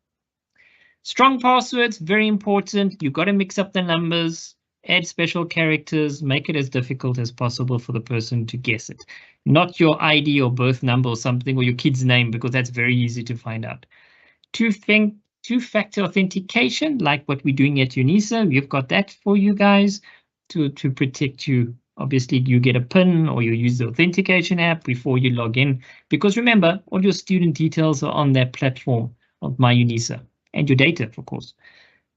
Strong passwords, very important. You've got to mix up the numbers, add special characters, make it as difficult as possible for the person to guess it. Not your ID or birth number or something, or your kid's name, because that's very easy to find out. Two-factor authentication, like what we're doing at UNISA, we've got that for you guys to protect you. Obviously, you get a PIN or you use the authentication app before you log in, because remember, all your student details are on that platform of MyUNISA. And your data, of course.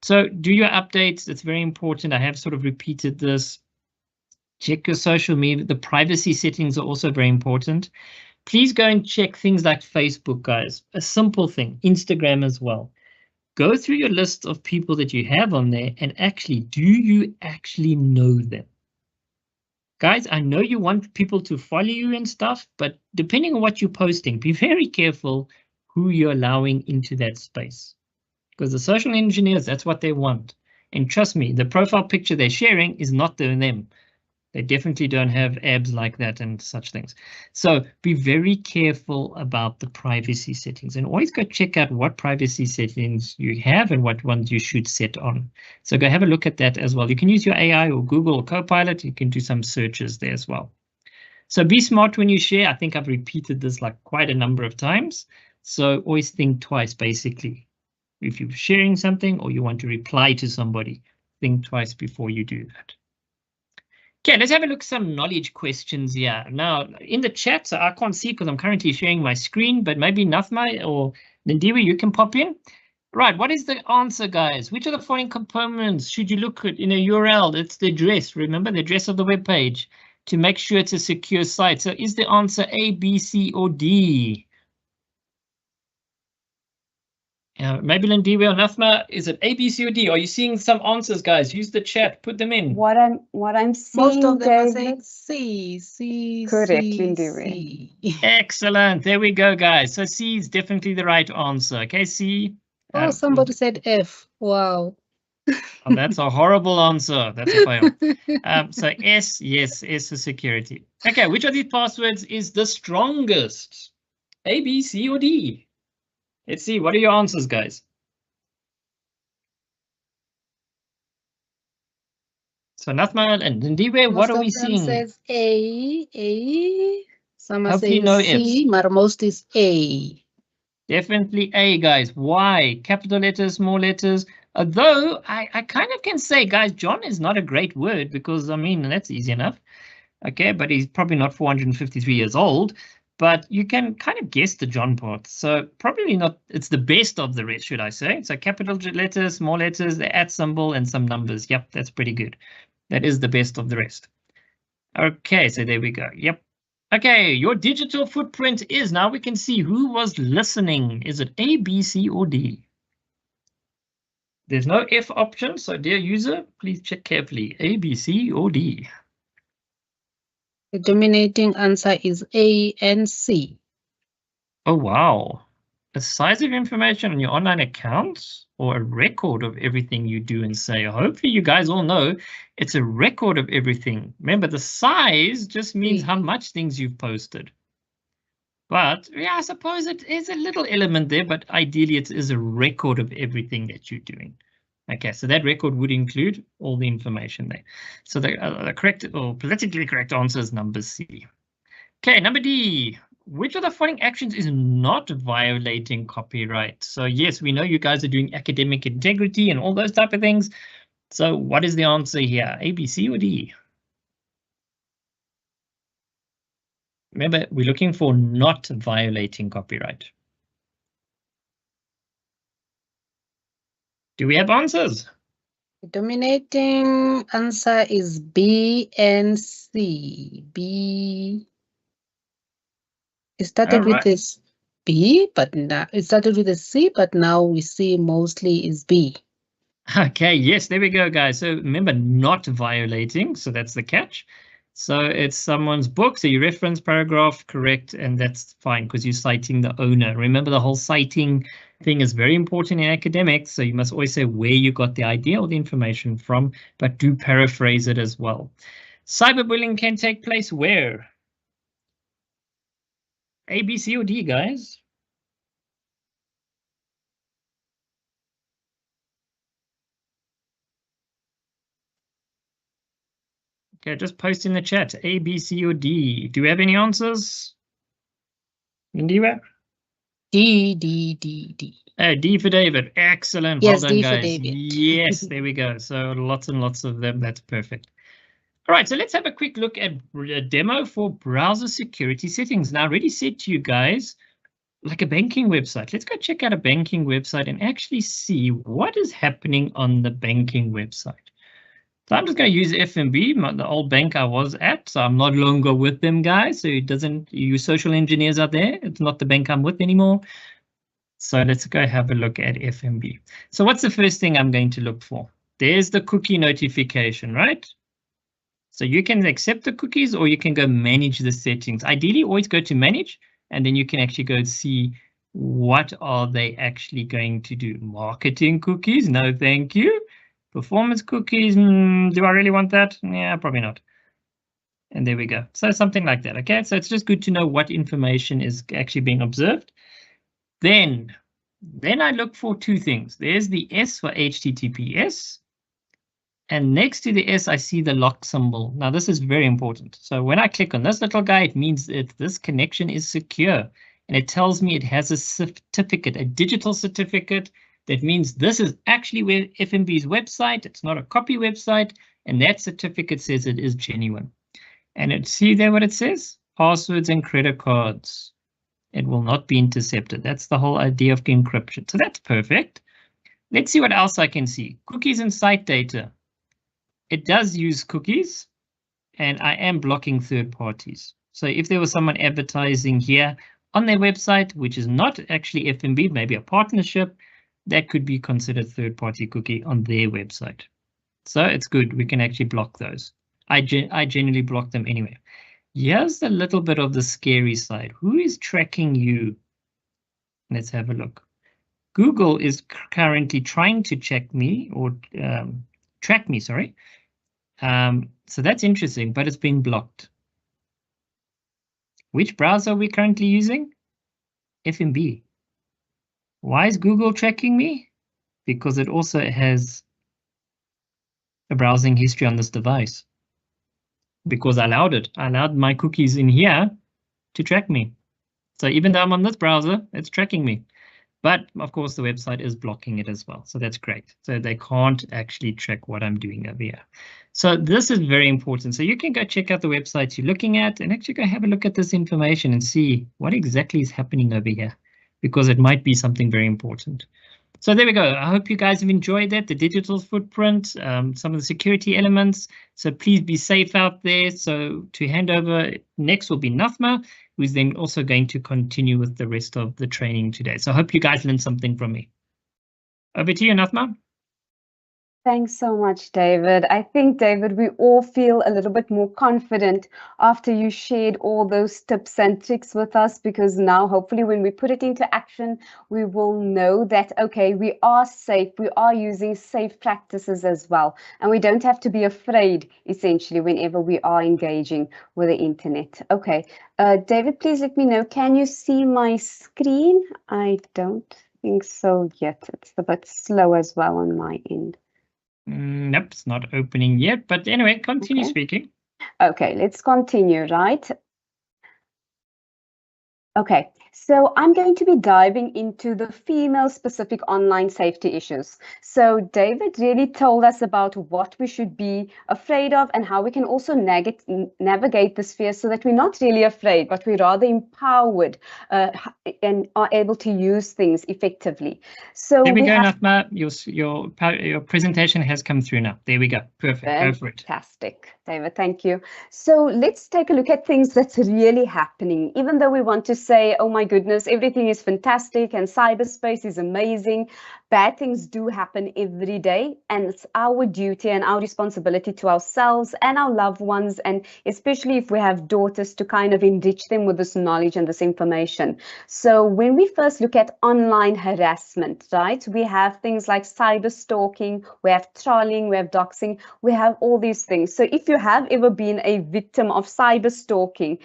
So do your updates. It's very important. I have sort of repeated this. Check your social media. The privacy settings are also very important. Please go and check things like Facebook, guys. A simple thing. Instagram as well. Go through your list of people that you have on there and actually, do you actually know them? Guys, I know you want people to follow you and stuff, but depending on what you're posting, be very careful who you're allowing into that space. Because the social engineers, that's what they want. And trust me, the profile picture they're sharing is not them. They definitely don't have abs like that and such things. So be very careful about the privacy settings and always go check out what privacy settings you have and what ones you should set on. So go have a look at that as well. You can use your AI or Google or Copilot. You can do some searches there as well. So be smart when you share. I think I've repeated this like quite a number of times. So always think twice, basically. If you're sharing something or you want to reply to somebody, think twice before you do that. Okay, let's have a look at some knowledge questions here. Now, in the chat, so I can't see because I'm currently sharing my screen, but maybe Nathma or Lindiwe, you can pop in. Right, what is the answer, guys? Which of the following components should you look at in a URL? It's the address, remember, the address of the web page to make sure it's a secure site. So is the answer A, B, C, or D? Maybe Lindiwe or Nathma, is it A, B, C, or D? Are you seeing some answers, guys? Use the chat, put them in. What I'm seeing, Most of them are David, saying C. Correct, C, Lindiwe. C. Excellent. There we go, guys. So C is definitely the right answer. Okay, C. Oh, somebody said F. Wow. Oh, that's a horrible answer. That's a fail. So S, yes, S is security. Okay, which of these passwords is the strongest? A, B, C, or D? Let's see. What are your answers, guys? So Nathma and Lindiwe, what are we seeing? Says A. Some are Hopefully saying no C, but most is A. Definitely A, guys. Why? Capital letters, small letters. Though I kind of can say, guys, John is not a great word because, I mean, that's easy enough. Okay, but he's probably not 453 years old. But you can kind of guess the John part. So probably not, it's the best of the rest, should I say. So capital letters, small letters, the @ symbol, and some numbers. Yep, that's pretty good. That is the best of the rest. Okay, so there we go. Yep. Okay, your digital footprint is, now we can see who was listening. Is it A, B, C, or D? There's no F option, so dear user, please check carefully. A, B, C, or D? The dominating answer is A and C. Oh, wow. A size of information on your online accounts or a record of everything you do and say. Hopefully you guys all know it's a record of everything. Remember, the size just means how much things you've posted. But yeah, I suppose it is a little element there, but ideally it is a record of everything that you're doing. Okay, so that record would include all the information there. So the correct or politically correct answer is number C. Okay, number D. Which of the following actions is not violating copyright? So yes, we know you guys are doing academic integrity and all those type of things. So what is the answer here? A, B, C, or D? Remember, we're looking for not violating copyright. Do we have answers? The dominating answer is B and C. B. It started with Alright. this B, but now it started with a C, but now we see mostly is B. Okay, yes, there we go, guys. So remember, not violating, so that's the catch. So it's someone's book, so you reference paragraph, correct, and that's fine because you're citing the owner. Remember, the whole citing thing is very important in academics, so you must always say where you got the idea or the information from, but do paraphrase it as well. Cyberbullying can take place where? A, B, C, or D, guys? Okay, just post in the chat, A, B, C, or D. Do we have any answers? Indiwa? D, D, D, D. D for David. Excellent. Yes, Well done, D for guys. David. Yes, there we go. So lots and lots of them. That's perfect. All right, so let's have a quick look at a demo for browser security settings. Now, I already said to you guys, like a banking website. Let's go check out a banking website and actually see what is happening on the banking website. So I'm just going to use FNB, the old bank I was at. So I'm not longer with them, guys. So it doesn't, you social engineers out there, it's not the bank I'm with anymore. So let's go have a look at FNB. So what's the first thing I'm going to look for? There's the cookie notification, right? So you can accept the cookies or you can go manage the settings. Ideally, always go to manage, and then you can actually go see what are they actually going to do. Marketing cookies, no thank you. Performance cookies, do I really want that? Yeah, probably not. And there we go. So something like that, okay? So it's just good to know what information is actually being observed. Then I look for two things. There's the S for HTTPS. And next to the S, I see the lock symbol. Now, this is very important. So when I click on this little guy, it means that this connection is secure. And it tells me it has a certificate, a digital certificate. That means this is actually where FNB's website. It's not a copy website. And that certificate says it is genuine. And see there what it says? Passwords and credit cards. It will not be intercepted. That's the whole idea of encryption. So that's perfect. Let's see what else I can see. Cookies and site data. It does use cookies, and I am blocking third parties. So if there was someone advertising here on their website, which is not actually FNB, maybe a partnership, that could be considered third-party cookie on their website. So it's good. We can actually block those. I generally block them anyway. Here's a little bit of the scary side. Who is tracking you? Let's have a look. Google is currently trying to check me or track me, sorry. So that's interesting, but it's been blocked. Which browser are we currently using? FNB. Why is Google tracking me? Because it also has a browsing history on this device. Because I allowed it. I allowed my cookies in here to track me. So even though I'm on this browser, it's tracking me. But of course, the website is blocking it as well. So that's great. So they can't actually track what I'm doing over here. So this is very important. So you can go check out the websites you're looking at and actually go have a look at this information and see what exactly is happening over here, because it might be something very important. So there we go. I hope you guys have enjoyed that, the digital footprint, some of the security elements. So please be safe out there. So to hand over next will be Nathma, who's then also going to continue with the rest of the training today. So I hope you guys learned something from me. Over to you, Nathma. Thanks so much, David. I think, David, we all feel a little bit more confident after you shared all those tips and tricks with us, because now hopefully when we put it into action, we will know that, okay, we are safe, we are using safe practices as well, and we don't have to be afraid, essentially, whenever we are engaging with the internet. Okay, David, please let me know, can you see my screen? I don't think so yet. It's a bit slow as well on my end. Nope, it's not opening yet, but anyway, continue speaking. Okay, let's continue, right? Okay, So I'm going to be diving into the female-specific online safety issues. So David really told us about what we should be afraid of and how we can also navigate this fear so that we're not really afraid, but we're rather empowered and are able to use things effectively. So there we go, Nathma. Your presentation has come through now. There we go. Perfect. Go for it. Fantastic, David. Thank you. So let's take a look at things that's really happening. Even though we want to say, oh my goodness, everything is fantastic and cyberspace is amazing, bad things do happen every day. And it's our duty and our responsibility to ourselves and our loved ones, and especially if we have daughters, to kind of enrich them with this knowledge and this information. So when we first look at online harassment, right, we have things like cyber stalking, we have trolling, we have doxing, we have all these things. So if you have ever been a victim of cyber stalking,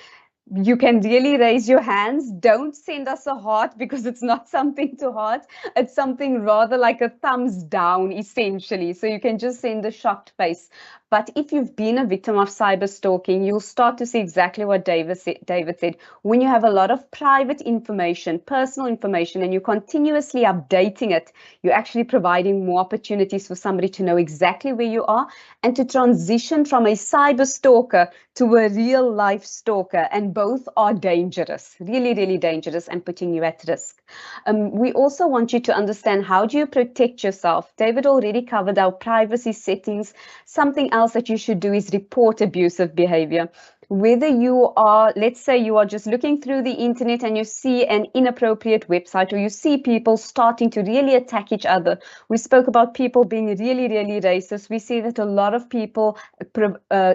you can really raise your hands. Don't send us a heart because it's not something to heart. It's something rather like a thumbs down, essentially. So you can just send a shocked face. But if you've been a victim of cyber stalking, you'll start to see exactly what David said. When you have a lot of private information, personal information, and you're continuously updating it, you're actually providing more opportunities for somebody to know exactly where you are and to transition from a cyber stalker to a real life stalker. And both are dangerous, really, really dangerous, and putting you at risk. We also want you to understand, how do you protect yourself? David already covered our privacy settings. Something else that you should do is report abusive behavior. Whether you are, let's say you are just looking through the internet and you see an inappropriate website, or you see people starting to really attack each other. We spoke about people being really, really racist. We see that a lot of people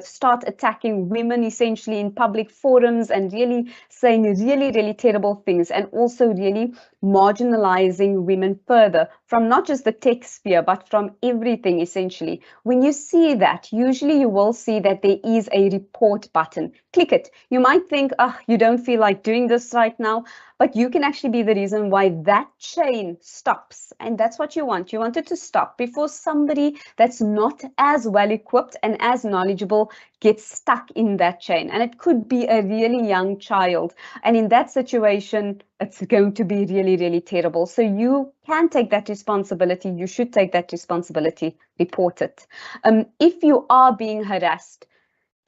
start attacking women essentially in public forums and really saying really, really terrible things, and also really marginalizing women further from not just the tech sphere, but from everything essentially. When you see that, usually you will see that there is a report button. Click it. You might think, oh, you don't feel like doing this right now, but you can actually be the reason why that chain stops. And that's what you want. You want it to stop before somebody that's not as well equipped and as knowledgeable gets stuck in that chain. And it could be a really young child. And in that situation, it's going to be really, really terrible. So you can take that responsibility. You should take that responsibility. Report it. If you are being harassed,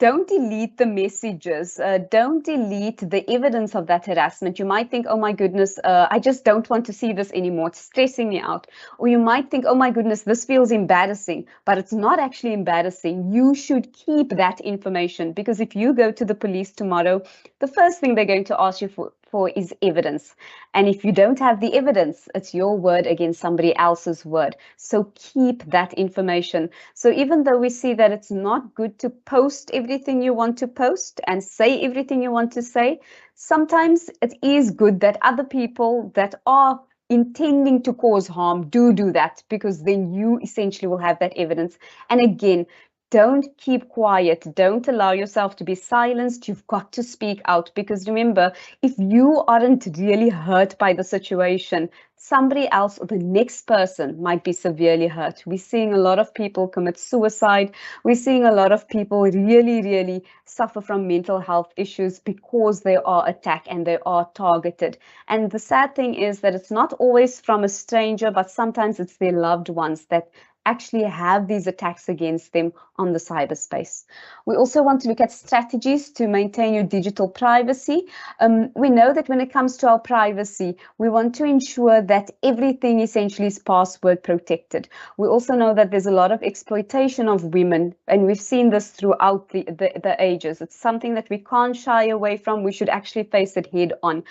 don't delete the messages. Don't delete the evidence of that harassment. You might think, oh my goodness, I just don't want to see this anymore. It's stressing me out. Or you might think, oh my goodness, this feels embarrassing, but it's not actually embarrassing. You should keep that information, because if you go to the police tomorrow, the first thing they're going to ask you for is evidence. And if you don't have the evidence, it's your word against somebody else's word. So keep that information. So even though we see that it's not good to post everything you want to post and say everything you want to say, sometimes it is good that other people that are intending to cause harm do that, because then you essentially will have that evidence. And again, don't keep quiet. Don't allow yourself to be silenced. You've got to speak out, because remember, if you aren't really hurt by the situation, somebody else or the next person might be severely hurt. We're seeing a lot of people commit suicide. We're seeing a lot of people really, really suffer from mental health issues because they are attacked and they are targeted. And the sad thing is that it's not always from a stranger, but sometimes it's their loved ones that actually have these attacks against them on the cyberspace. We also want to look at strategies to maintain your digital privacy. We know that when it comes to our privacy, we want to ensure that everything essentially is password protected. We also know that there's a lot of exploitation of women, and we've seen this throughout the ages. It's something that we can't shy away from. We should actually face it head on.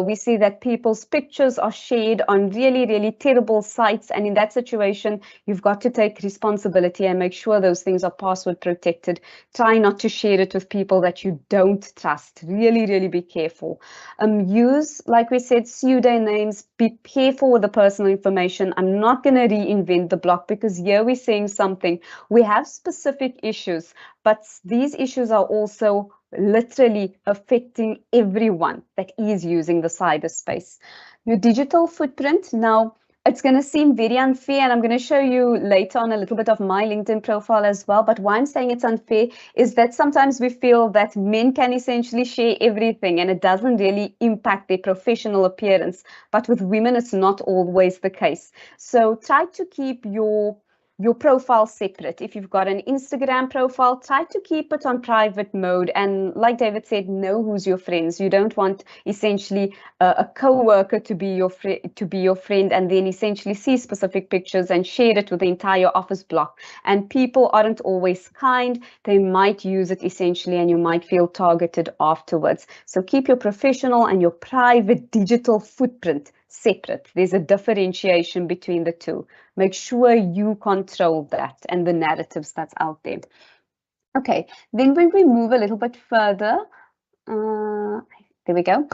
We see that people's pictures are shared on really, really terrible sites, and in that situation, you've got to take responsibility and make sure those things are password protected. Try not to share it with people that you don't trust. Really, really be careful. Use, like we said, pseudonyms. Be careful with the personal information. I'm not going to reinvent the block, because here we're saying something. We have specific issues, but these issues are also literally affecting everyone that is using the cyberspace. Your digital footprint. Now, it's going to seem very unfair, and I'm going to show you later on a little bit of my LinkedIn profile as well. But why I'm saying it's unfair is that sometimes we feel that men can essentially share everything and it doesn't really impact their professional appearance. But with women, it's not always the case. So try to keep your profile separate. If you've got an Instagram profile, try to keep it on private mode. And like David said, know who's your friends. You don't want essentially a co-worker to be your friend and then essentially see specific pictures and share it with the entire office block. And people aren't always kind. They might use it essentially and you might feel targeted afterwards. So keep your professional and your private digital footprint separate. There's a differentiation between the two. Make sure you control that and the narratives that's out there. Okay, then when we move a little bit further, there we go.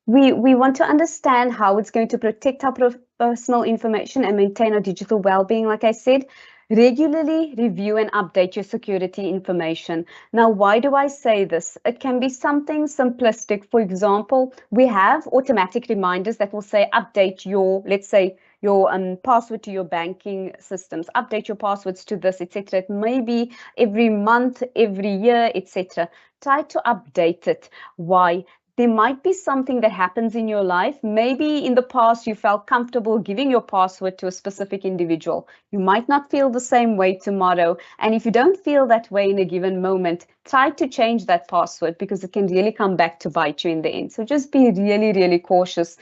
We want to understand how it's going to protect our personal information and maintain our digital well-being. Like I said, regularly review and update your security information. Now, why do I say this? It can be something simplistic. For example, we have automatic reminders that will say update your, let's say, your password to your banking systems, update your passwords to this, etc. It may be every month, every year, etc. Try to update it. Why? There might be something that happens in your life. Maybe in the past you felt comfortable giving your password to a specific individual. You might not feel the same way tomorrow. And if you don't feel that way in a given moment, try to change that password because it can really come back to bite you in the end. So just be really, really cautious.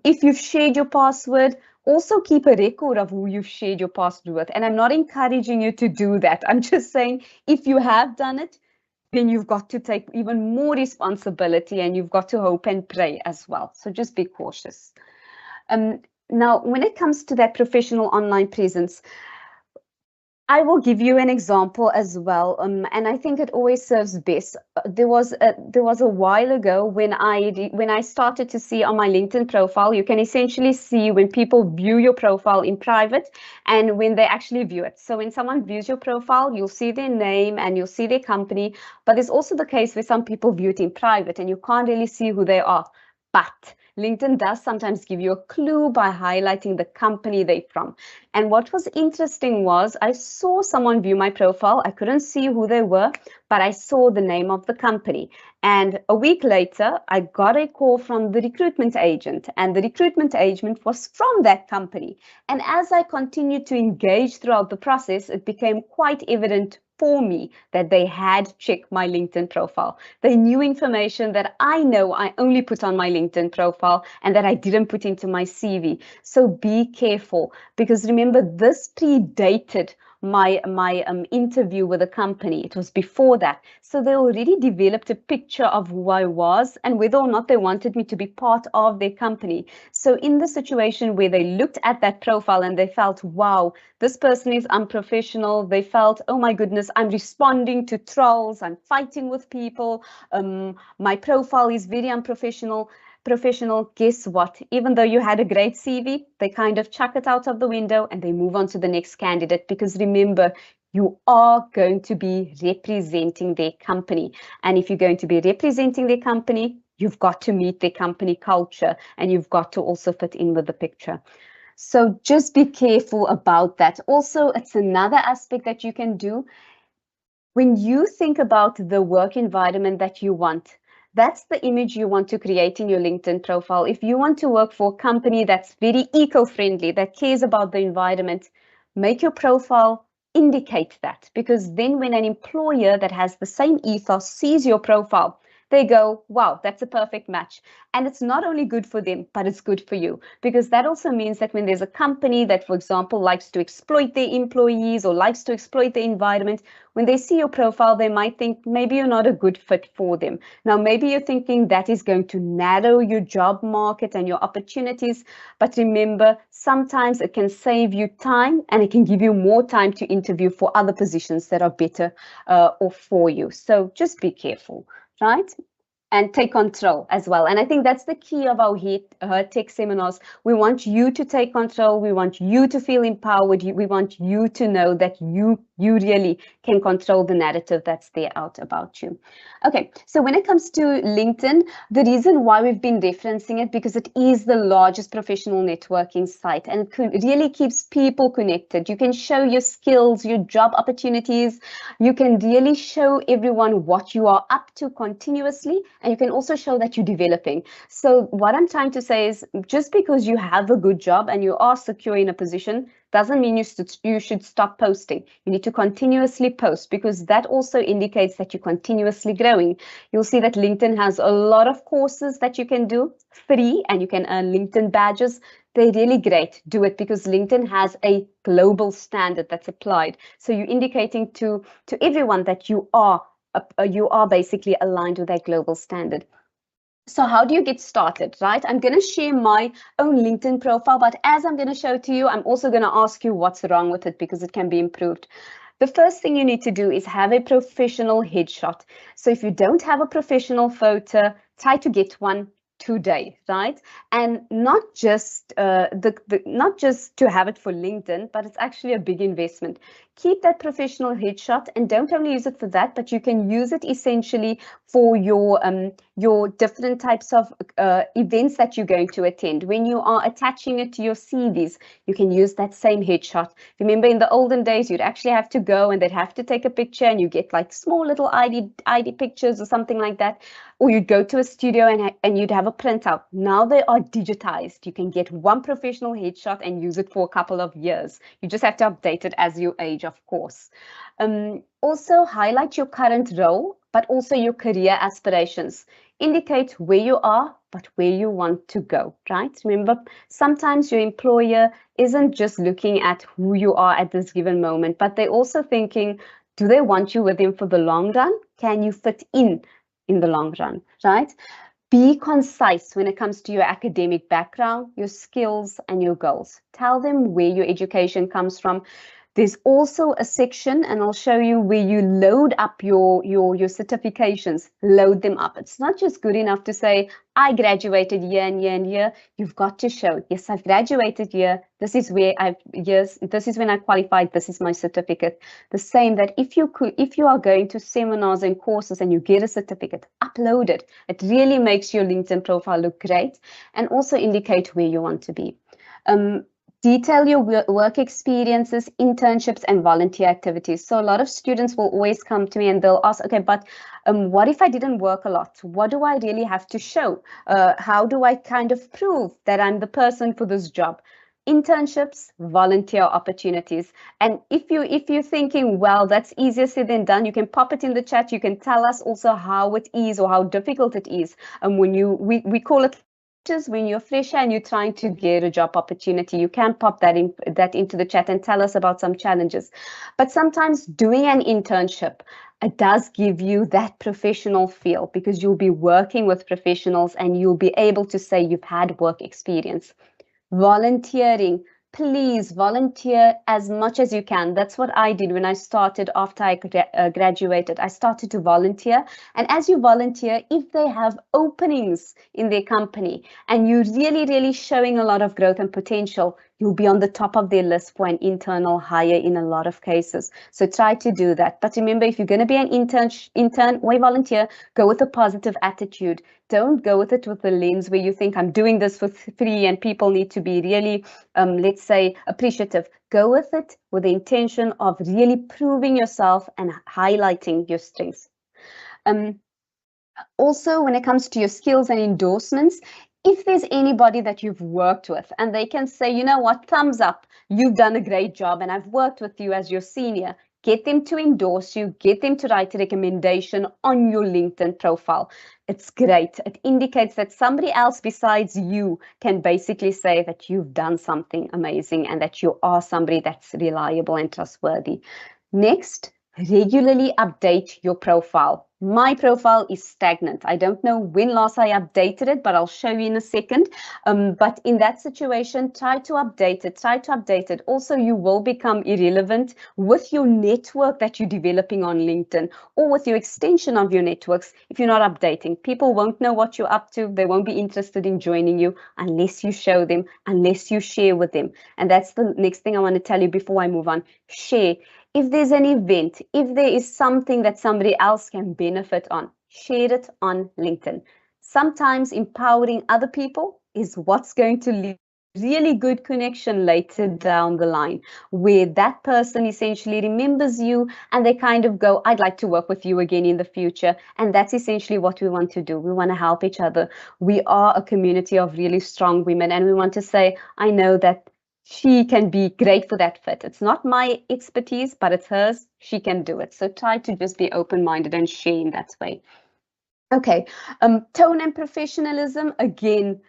If you've shared your password, also keep a record of who you've shared your password with. And I'm not encouraging you to do that. I'm just saying if you have done it, then you've got to take even more responsibility and you've got to hope and pray as well. So just be cautious. Now, when it comes to that professional online presence, I will give you an example as well, and I think it always serves best. There was a while ago when I started to see on my LinkedIn profile, you can essentially see when people view your profile in private and when they actually view it. So when someone views your profile, you'll see their name and you'll see their company, but there's also the case where some people view it in private and you can't really see who they are. But LinkedIn does sometimes give you a clue by highlighting the company they're from. And what was interesting was I saw someone view my profile. I couldn't see who they were, but I saw the name of the company. And a week later, I got a call from the recruitment agent, and the recruitment agent was from that company. And as I continued to engage throughout the process, it became quite evident for me that they had checked my LinkedIn profile. They knew information that I know I only put on my LinkedIn profile and that I didn't put into my CV. So be careful, because remember, this predated my interview with a company. It was before that. So they already developed a picture of who I was and whether or not they wanted me to be part of their company. So in the situation where they looked at that profile and they felt, wow, this person is unprofessional. They felt, oh my goodness, I'm responding to trolls. I'm fighting with people. My profile is very unprofessional. Guess what? Even though you had a great CV, they kind of chuck it out of the window and they move on to the next candidate, because remember, you are going to be representing their company. And if you're going to be representing their company, you've got to meet their company culture and you've got to also fit in with the picture. So just be careful about that. Also, it's another aspect that you can do. When you think about the work environment that you want, that's the image you want to create in your LinkedIn profile. If you want to work for a company that's very eco-friendly, that cares about the environment, make your profile indicate that, because then when an employer that has the same ethos sees your profile, they go, wow, that's a perfect match. And it's not only good for them, but it's good for you, because that also means that when there's a company that, for example, likes to exploit their employees or likes to exploit the environment, when they see your profile, they might think maybe you're not a good fit for them. Now, maybe you're thinking that is going to narrow your job market and your opportunities. But remember, sometimes it can save you time and it can give you more time to interview for other positions that are better or for you. So just be careful. Right? and take control as well. And I think that's the key of our Tech seminars. We want you to take control. We want you to feel empowered. We want you to know that you really can control the narrative that's there out about you. Okay, so when it comes to LinkedIn, the reason why we've been referencing it, because it is the largest professional networking site, and it really keeps people connected. You can show your skills, your job opportunities. You can really show everyone what you are up to continuously, and you can also show that you're developing. So what I'm trying to say is, just because you have a good job and you are secure in a position doesn't mean you should stop posting. You need to continuously post, because that also indicates that you're continuously growing. You'll see that LinkedIn has a lot of courses that you can do free, and you can earn LinkedIn badges. They're really great. Do it, because LinkedIn has a global standard that's applied. So you're indicating to everyone that you are basically aligned with that global standard. So how do you get started, right? I'm going to share my own LinkedIn profile, but as I'm going to show to you, I'm also going to ask you what's wrong with it, because it can be improved. The first thing you need to do is have a professional headshot. So if you don't have a professional photo, try to get one today, right? And not just not just to have it for LinkedIn, but it's actually a big investment. Keep that professional headshot, and don't only use it for that, but you can use it essentially for your different types of events that you're going to attend. When you are attaching it to your CVs, you can use that same headshot. Remember, in the olden days, you'd actually have to go and they'd have to take a picture, and you get like small little ID pictures or something like that. Or you'd go to a studio and you'd have a printout. Now they are digitized. You can get one professional headshot and use it for a couple of years. You just have to update it as you age, of course. Also highlight your current role, but also your career aspirations. Indicate where you are, but where you want to go, right? Remember, sometimes your employer isn't just looking at who you are at this given moment, but they're also thinking, do they want you with them for the long run? Can you fit in the long run, right? Be concise when it comes to your academic background, your skills, and your goals. Tell them where your education comes from. There's also a section, and I'll show you, where you load up your certifications. Load them up. It's not just good enough to say, I graduated year and year and year. You've got to show, yes, I've graduated here. This is where this is when I qualified. This is my certificate. The same that if you are going to seminars and courses and you get a certificate, upload it. It really makes your LinkedIn profile look great, and also indicate where you want to be. Detail your work experiences, internships, and volunteer activities. So a lot of students will always come to me and they'll ask, okay, but what if I didn't work a lot? What do I really have to show? How do I kind of prove that I'm the person for this job? Internships, volunteer opportunities. And if you're thinking, well, that's easier said than done, you can pop it in the chat. You can tell us also how it is or how difficult it is. And when we call it, when you're fresher and you're trying to get a job opportunity, you can pop that into the chat and tell us about some challenges. But sometimes doing an internship, it does give you that professional feel, because you'll be working with professionals and you'll be able to say you've had work experience. Volunteering. Please volunteer as much as you can. That's what I did when I started after I graduated. I started to volunteer. And as you volunteer, if they have openings in their company and you're really, really showing a lot of growth and potential, you'll be on the top of their list for an internal hire in a lot of cases. So try to do that. But remember, if you're going to be an intern or a volunteer, go with a positive attitude. Don't go with it with the lens where you think, I'm doing this for free and people need to be really, let's say, appreciative. Go with it with the intention of really proving yourself and highlighting your strengths. Also, when it comes to your skills and endorsements, if there's anybody that you've worked with and they can say, you know what, thumbs up, you've done a great job and I've worked with you as your senior, get them to endorse you, get them to write a recommendation on your LinkedIn profile. It's great. It indicates that somebody else besides you can basically say that you've done something amazing and that you are somebody that's reliable and trustworthy. Next, Regularly update your profile. My profile is stagnant. I don't know when last I updated it, but I'll show you in a second. But in that situation, try to update it. Try to update it. Also, you will become irrelevant with your network that you're developing on LinkedIn or with your extension of your networks if you're not updating. People won't know what you're up to. They won't be interested in joining you unless you show them, unless you share with them. And that's the next thing I want to tell you before I move on. Share. If there's an event, if there is something that somebody else can benefit on, share it on LinkedIn. Sometimes empowering other people is what's going to lead really good connection later down the line, where that person essentially remembers you and they kind of go, I'd like to work with you again in the future. And that's essentially what we want to do. We want to help each other. We are a community of really strong women, and we want to say, I know that she can be great for that fit. It's not my expertise, but it's hers. She can do it. So try to just be open-minded and share in that way. Okay, tone and professionalism. Again,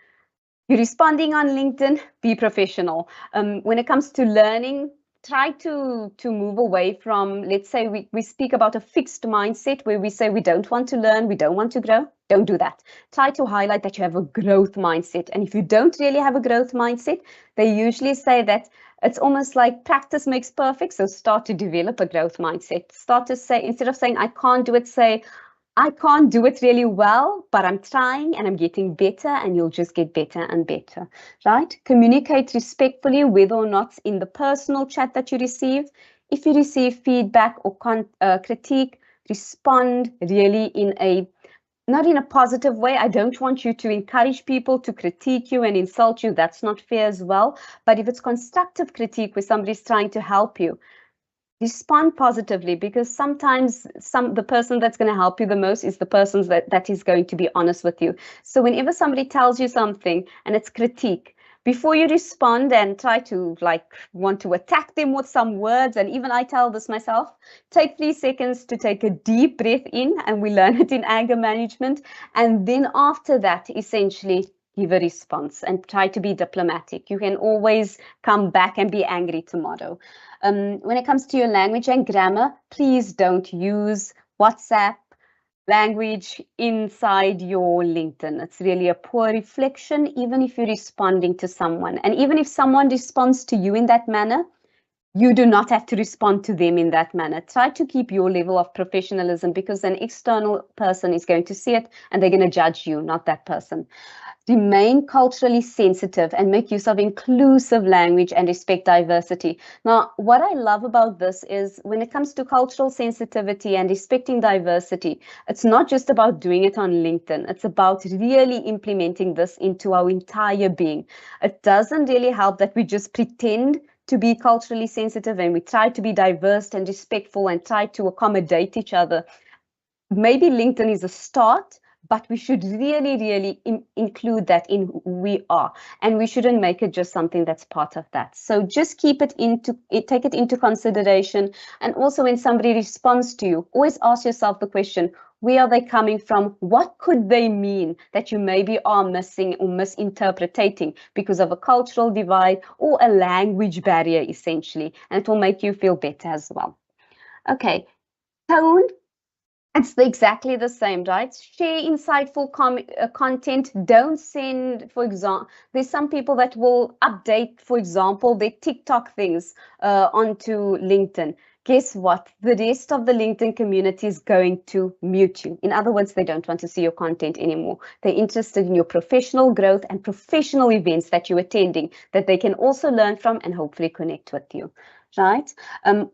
you're responding on LinkedIn, be professional. When it comes to learning, try to move away from, let's say we speak about a fixed mindset where we say we don't want to learn, we don't want to grow. Don't do that. Try to highlight that you have a growth mindset. And if you don't really have a growth mindset, they usually say that it's almost like practice makes perfect. So start to develop a growth mindset. Start to say, instead of saying I can't do it, say I can't do it really well, but I'm trying and I'm getting better, and you'll just get better and better, right? Communicate respectfully, whether or not in the personal chat that you receive. If you receive feedback or critique, respond really not in a positive way. I don't want you to encourage people to critique you and insult you. That's not fair as well. But if it's constructive critique where somebody's trying to help you, respond positively, because sometimes the person that's going to help you the most is the person that is going to be honest with you. So whenever somebody tells you something and it's critique, before you respond and try to want to attack them with some words, and even I tell this myself, take 3 seconds to take a deep breath in, and we learn it in anger management. And then after that, essentially give a response and try to be diplomatic. You can always come back and be angry tomorrow. When it comes to your language and grammar, please don't use WhatsApp language inside your LinkedIn. It's really a poor reflection, even if you're responding to someone. And even if someone responds to you in that manner, you do not have to respond to them in that manner. Try to keep your level of professionalism, because an external person is going to see it and they're going to judge you, not that person. Remain culturally sensitive and make use of inclusive language and respect diversity. Now, what I love about this is when it comes to cultural sensitivity and respecting diversity, it's not just about doing it on LinkedIn. It's about really implementing this into our entire being. It doesn't really help that we just pretend to be culturally sensitive and we try to be diverse and respectful and try to accommodate each other. Maybe LinkedIn is a start, but we should really, really include that in who we are, and we shouldn't make it just something that's part of that. So just take it into consideration. And also when somebody responds to you, always ask yourself the question, where are they coming from? What could they mean that you maybe are missing or misinterpreting because of a cultural divide or a language barrier, essentially, and it will make you feel better as well. Okay, tone. It's exactly the same, right? Share insightful content. Don't send, for example, there's some people that will update, for example, their TikTok things onto LinkedIn. Guess what? The rest of the LinkedIn community is going to mute you. In other words, they don't want to see your content anymore. They're interested in your professional growth and professional events that you're attending that they can also learn from and hopefully connect with you. Right?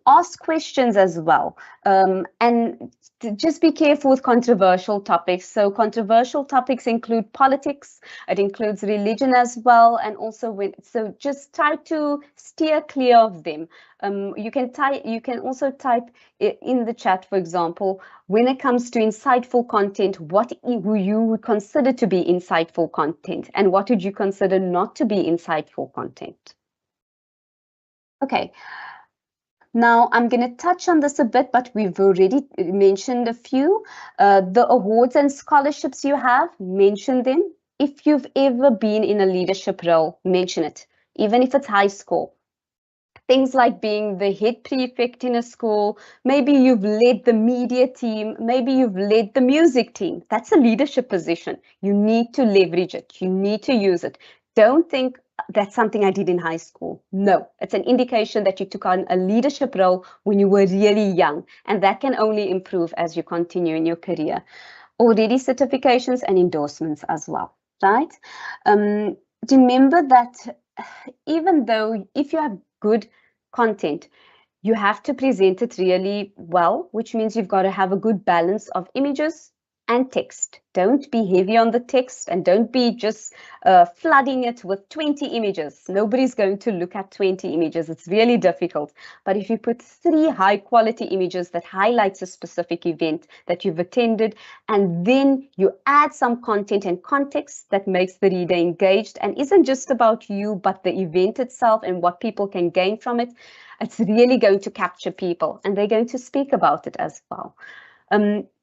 Ask questions as well. And just be careful with controversial topics. So controversial topics include politics, it includes religion as well, and also so just try to steer clear of them. You can also type in the chat, for example, when it comes to insightful content, what you would consider to be insightful content and what would you consider not to be insightful content. Okay. Now, I'm going to touch on this a bit, but we've already mentioned a few. The awards and scholarships you have, mention them. If you've ever been in a leadership role, mention it, even if it's high school. Things like being the head prefect in a school, maybe you've led the media team, maybe you've led the music team. That's a leadership position. You need to leverage it. You need to use it. Don't think that's something I did in high school. No, it's an indication that you took on a leadership role when you were really young, and that can only improve as you continue in your career. Already certifications and endorsements as well, right? Remember that even though if you have good content, you have to present it really well, which means you've got to have a good balance of images and text. Don't be heavy on the text and don't be just flooding it with 20 images. Nobody's going to look at 20 images. It's really difficult. But if you put 3 high quality images that highlights a specific event that you've attended, and then you add some content and context that makes the reader engaged and isn't just about you, but the event itself and what people can gain from it, it's really going to capture people and they're going to speak about it as well.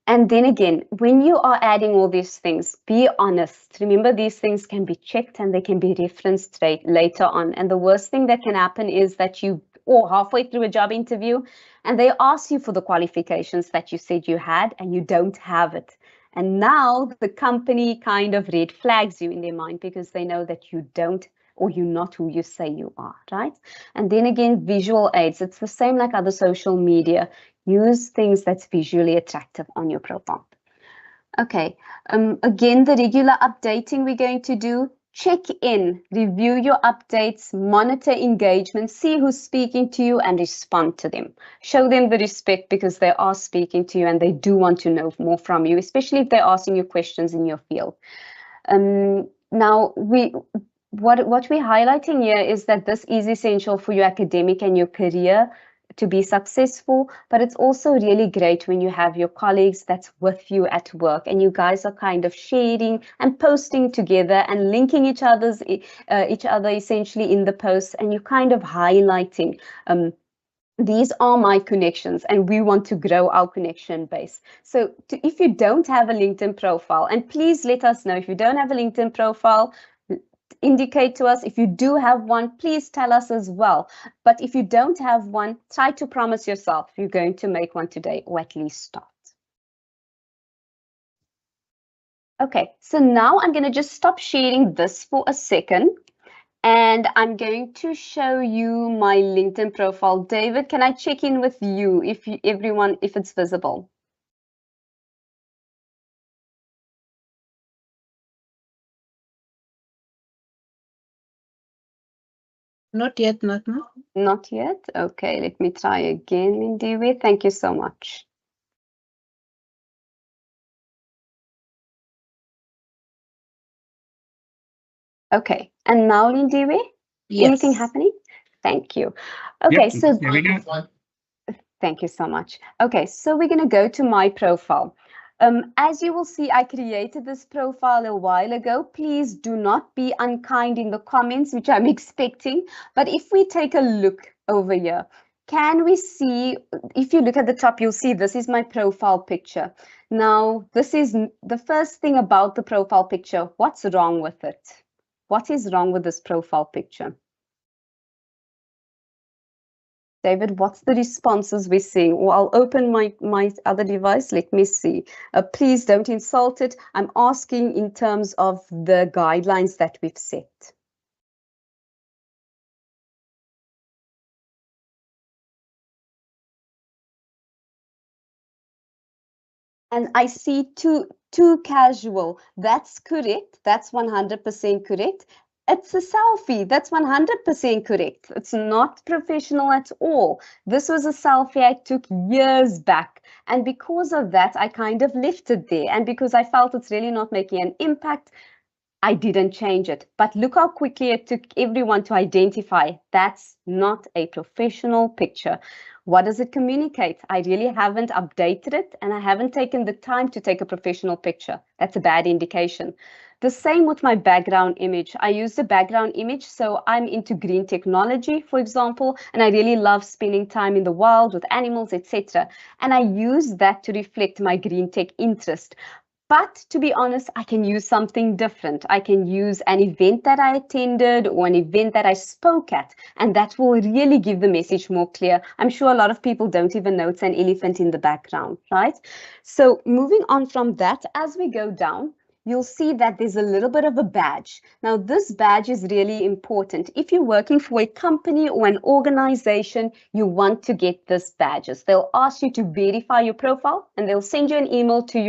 And then again, when you are adding all these things, be honest. Remember, these things can be checked and they can be referenced later on. And the worst thing that can happen is that you or halfway through a job interview and they ask you for the qualifications that you said you had and you don't have it. And now the company kind of red flags you in their mind because they know that you don't or you're not who you say you are, right? And then again, visual aids. It's the same like other social media. Use things that's visually attractive on your profile. Okay, again, the regular updating we're going to do. Check in, review your updates, monitor engagement, see who's speaking to you and respond to them. Show them the respect because they are speaking to you and they do want to know more from you, especially if they're asking you questions in your field. Now, what we're highlighting here is that this is essential for your academic and your career to be successful, but it's also really great when you have your colleagues that's with you at work and you guys are kind of sharing and posting together and linking each other essentially in the posts, and you're kind of highlighting these are my connections and we want to grow our connection base. So if you don't have a LinkedIn profile, and please let us know if you don't have a LinkedIn profile, indicate to us. If you do have one, please tell us as well. But if you don't have one, try to promise yourself you're going to make one today, or at least start. Okay, so now I'm going to just stop sharing this for a second. And I'm going to show you my LinkedIn profile. David, can I check in with you if it's visible? Not yet, not. Not yet. Okay, let me try again, Lindiwe. Thank you so much. Okay, and now Lindiwe? Yes. Anything happening? Thank you. Okay, Yep, so there we go. thank you so much. Okay, so we're going to go to my profile. As you will see, I created this profile a while ago. Please do not be unkind in the comments, which I'm expecting. But if we take a look over here, can we see, if you look at the top, you'll see this is my profile picture. Now, this is the first thing about the profile picture. What's wrong with it? What is wrong with this profile picture? David, what's the responses we're seeing? Or I'll open my other device. Let me see. Please don't insult it. I'm asking in terms of the guidelines that we've set. And I see too casual. That's correct. That's 100% correct. It's a selfie. That's 100% correct. It's not professional at all. This was a selfie I took years back. And because of that, I kind of left it there. And because I felt it's really not making an impact, I didn't change it. But look how quickly it took everyone to identify that's not a professional picture. What does it communicate? I really haven't updated it and I haven't taken the time to take a professional picture. That's a bad indication. The same with my background image. I use the background image, so I'm into green technology, for example, and I really love spending time in the wild with animals, etc. And I use that to reflect my green tech interest. But to be honest, I can use something different. I can use an event that I attended or an event that I spoke at, and that will really give the message more clear. I'm sure a lot of people don't even know it's an elephant in the background, right? So moving on from that, as we go down, you'll see that there's a little bit of a badge. Now, this badge is really important. If you're working for a company or an organization, you want to get this badges. They'll ask you to verify your profile, and they'll send you an email to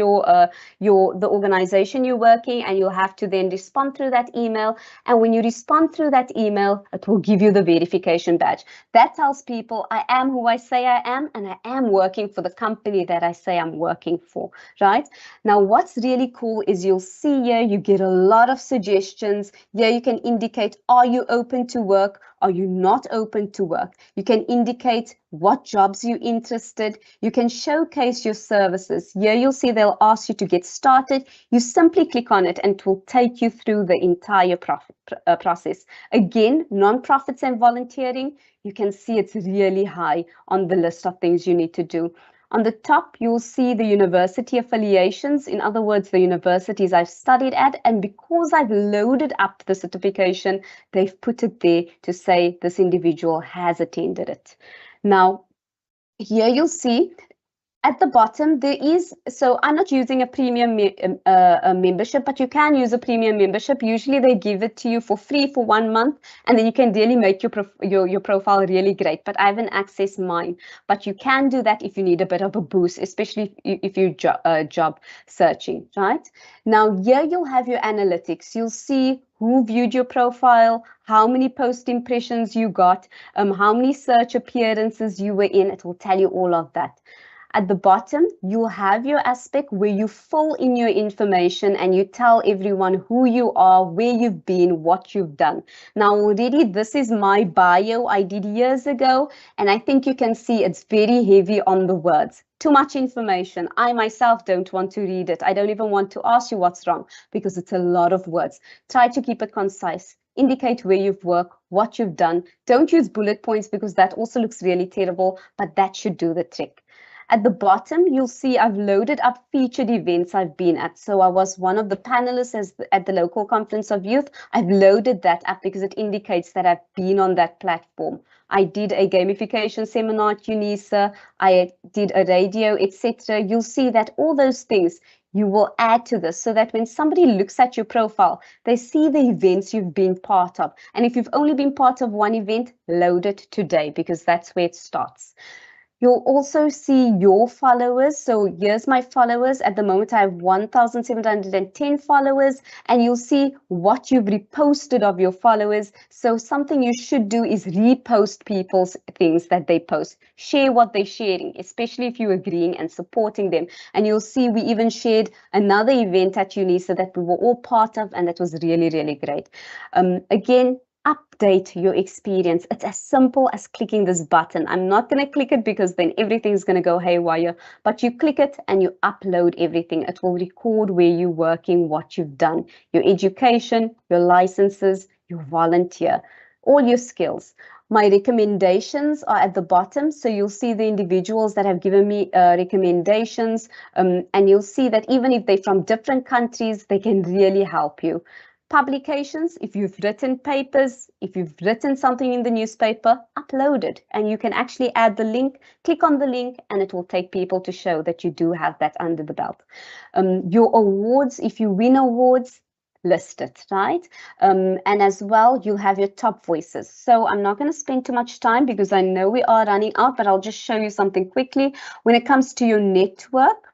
the organization you're working, and you'll have to then respond through that email. And when you respond through that email, it will give you the verification badge. That tells people I am who I say I am, and I am working for the company that I say I'm working for, right? Now, what's really cool is you'll see here, you get a lot of suggestions. Here you can indicate, are you open to work? Are you not open to work? You can indicate what jobs you're interested. You can showcase your services. Here you'll see they'll ask you to get started. You simply click on it and it will take you through the entire process. Again, non-profits and volunteering, you can see it's really high on the list of things you need to do. On the top, you'll see the university affiliations, in other words, the universities I've studied at, and because I've loaded up the certification, they've put it there to say this individual has attended it. Now, here you'll see at the bottom, there is, so I'm not using a premium membership, but you can use a premium membership. Usually they give it to you for free for 1 month, and then you can really make your profile really great. But I haven't accessed mine. But you can do that if you need a bit of a boost, especially if you're job searching, right? Now here you'll have your analytics. You'll see who viewed your profile, how many post impressions you got, how many search appearances you were in. It will tell you all of that. At the bottom, you'll have your aspect where you fill in your information and you tell everyone who you are, where you've been, what you've done. Now, already, this is my bio I did years ago, and I think you can see it's very heavy on the words. Too much information. I myself don't want to read it. I don't even want to ask you what's wrong because it's a lot of words. Try to keep it concise. Indicate where you've worked, what you've done. Don't use bullet points because that also looks really terrible, but that should do the trick. At the bottom, you'll see I've loaded up featured events I've been at. So I was one of the panelists at the local conference of youth. I've loaded that up because it indicates that I've been on that platform. I did a gamification seminar at UNISA. I did a radio, etc. You'll see that all those things you will add to this so that when somebody looks at your profile, they see the events you've been part of. And if you've only been part of one event, load it today because that's where it starts. You'll also see your followers. So here's my followers. At the moment, I have 1,710 followers, and you'll see what you've reposted of your followers. So something you should do is repost people's things that they post. Share what they're sharing, especially if you're agreeing and supporting them. And you'll see we even shared another event at UNISA that we were all part of, and that was really, really great. Again, update your experience. It's as simple as clicking this button. I'm not going to click it because then everything's going to go haywire, but you click it and you upload everything. It will record where you're working, what you've done, your education, your licenses, your volunteer, all your skills. My recommendations are at the bottom. So you'll see the individuals that have given me recommendations, and you'll see that even if they're from different countries, they can really help you. Publications, if you've written papers, if you've written something in the newspaper, upload it and you can actually add the link, click on the link, and it will take people to show that you do have that under the belt. Your awards, if you win awards, list it, right? And as well, you'll have your top voices. So I'm not going to spend too much time because I know we are running out, but I'll just show you something quickly. When it comes to your network,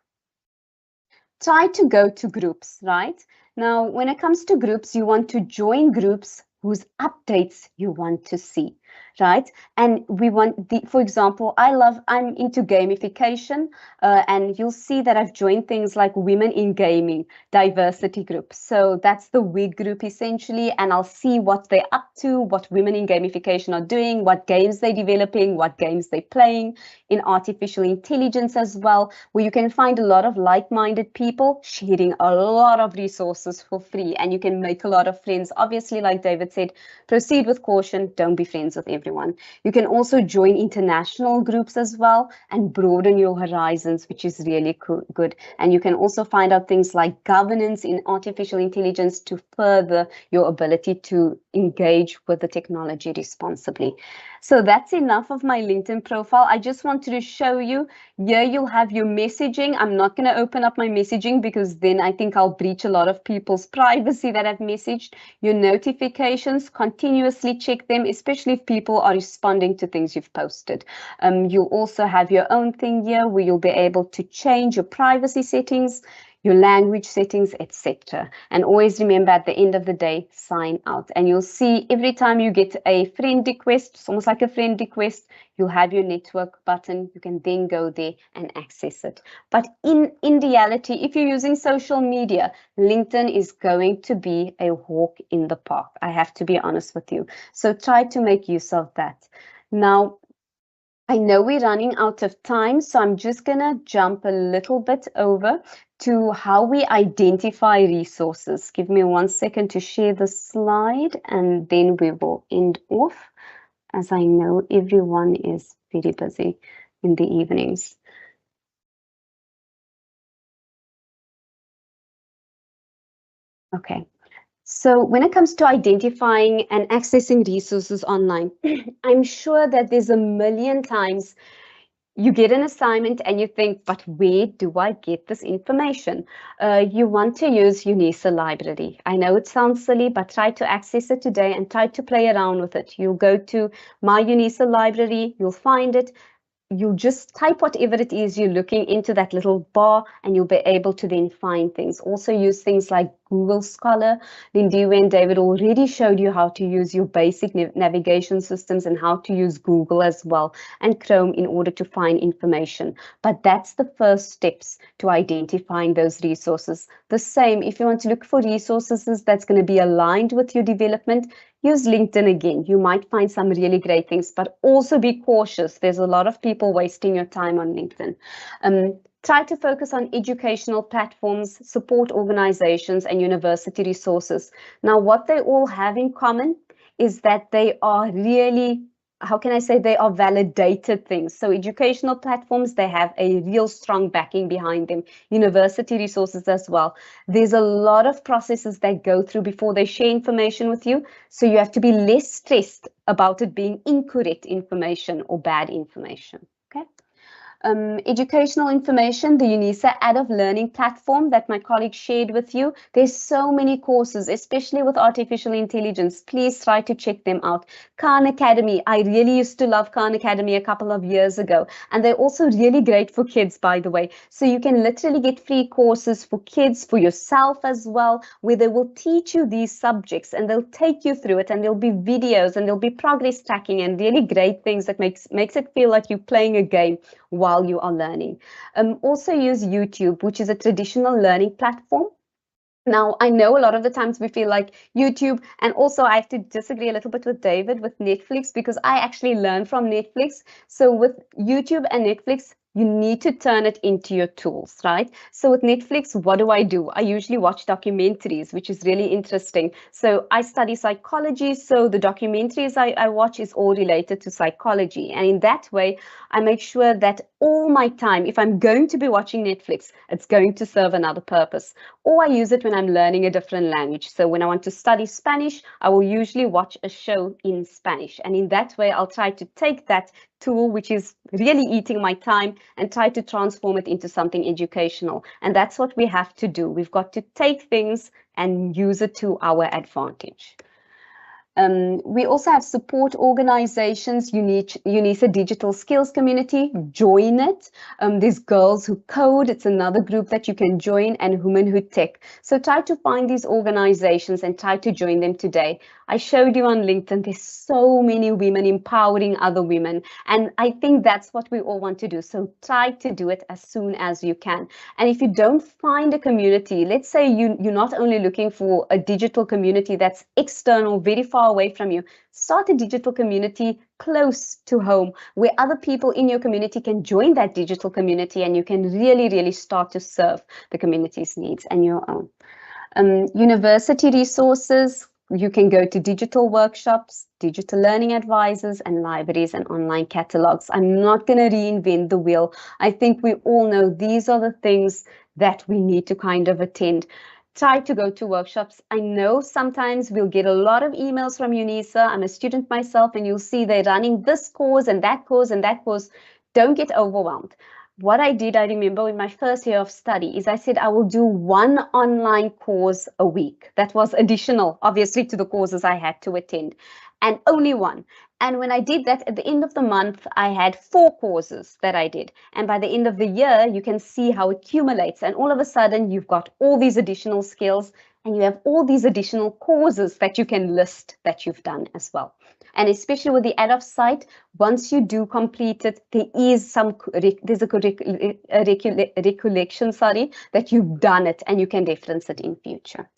try to go to groups, right? Now, when it comes to groups, you want to join groups whose updates you want to see, right? And we want for example, I'm into gamification, and you'll see that I've joined things like Women in Gaming, diversity groups. So that's the WIG group essentially, and I'll see what they're up to, what Women in Gamification are doing, what games they're developing, what games they're playing, in artificial intelligence as well, where you can find a lot of like-minded people sharing a lot of resources for free, and you can make a lot of friends. Obviously, like David said, proceed with caution, don't be friends with with everyone. You can also join international groups as well and broaden your horizons, which is really good. And you can also find out things like governance in artificial intelligence to further your ability to engage with the technology responsibly. So that's enough of my LinkedIn profile. I just wanted to show you, here you'll have your messaging. I'm not going to open up my messaging because then I think I'll breach a lot of people's privacy that I've messaged. Your notifications, continuously check them, especially if people are responding to things you've posted. You'll also have your own thing here where you'll be able to change your privacy settings, your language settings, etc. And always remember at the end of the day, sign out. And you'll see every time you get a friend request, it's almost like a friend request, you'll have your network button. You can then go there and access it. But in reality, if you're using social media, LinkedIn is going to be a walk in the park. I have to be honest with you. So try to make use of that. Now, I know we're running out of time, so I'm just going to jump a little bit over to how we identify resources. Give me 1 second to share the slide, and then we will end off, as I know everyone is very busy in the evenings. Okay. So when it comes to identifying and accessing resources online, I'm sure that there's a million times you get an assignment and you think, but where do I get this information? You want to use UNISA Library. I know it sounds silly, but try to access it today and try to play around with it. You'll go to My UNISA Library, you'll find it. You'll just type whatever it is you're looking into that little bar, and you'll be able to then find things. Also use things like Google Scholar. Lindiwe and David already showed you how to use your basic navigation systems and how to use Google as well, and Chrome in order to find information. But that's the first steps to identifying those resources. The same, if you want to look for resources that's going to be aligned with your development, use LinkedIn again. You might find some really great things, but also be cautious. There's a lot of people wasting your time on LinkedIn. Try to focus on educational platforms, support organizations, and university resources. Now, what they all have in common is that they are really, how can I say, they are validated things. So educational platforms, they have a real strong backing behind them. University resources as well. There's a lot of processes that go through before they share information with you. So you have to be less stressed about it being incorrect information or bad information. Okay. Educational information, the UNISA Ad of Learning platform that my colleague shared with you. There's so many courses, especially with artificial intelligence. Please try to check them out. Khan Academy, I really used to love Khan Academy a couple of years ago. And they're also really great for kids, by the way. So you can literally get free courses for kids, for yourself as well, where they will teach you these subjects and they'll take you through it, and there'll be videos and there'll be progress tracking and really great things that makes it feel like you're playing a game while you are learning. Also use YouTube, which is a traditional learning platform. Now, I know a lot of the times we feel like YouTube, and also I have to disagree a little bit with David with Netflix, because I actually learn from Netflix. So with YouTube and Netflix, you need to turn it into your tools, right? So with Netflix, what do? I usually watch documentaries, which is really interesting. So I study psychology, so the documentaries I watch is all related to psychology. And in that way, I make sure that all my time, if I'm going to be watching Netflix, it's going to serve another purpose. Or I use it when I'm learning a different language. So when I want to study Spanish, I will usually watch a show in Spanish. And in that way, I'll try to take that tool, which is really eating my time, and try to transform it into something educational. And that's what we have to do. We've got to take things and use it to our advantage. We also have support organizations, UNISA Digital Skills Community, join it. There's Girls Who Code, it's another group that you can join, and Women Who Tech. So try to find these organizations and try to join them today. I showed you on LinkedIn, there's so many women empowering other women. And I think that's what we all want to do. So try to do it as soon as you can. And if you don't find a community, let's say you're not only looking for a digital community that's external, very far away from you, start a digital community close to home where other people in your community can join that digital community, and you can really, really start to serve the community's needs and your own. University resources, You can go to digital workshops, digital learning advisors, and libraries and online catalogs. I'm not going to reinvent the wheel. I think we all know these are the things that we need to kind of attend. Try to go to workshops. I know sometimes we'll get a lot of emails from UNISA. I'm a student myself, and you'll see they're running this course and that course and that course. Don't get overwhelmed. What I did, I remember in my first year of study, is I said I will do one online course a week. That was additional, obviously, to the courses I had to attend, and only one. And when I did that, at the end of the month, I had 4 courses that I did. And by the end of the year, you can see how it accumulates. And all of a sudden, you've got all these additional skills, and you have all these additional courses that you can list that you've done as well. And especially with the ADOPT site, once you do complete it, there is there's a recollection, that you've done it, and you can reference it in future.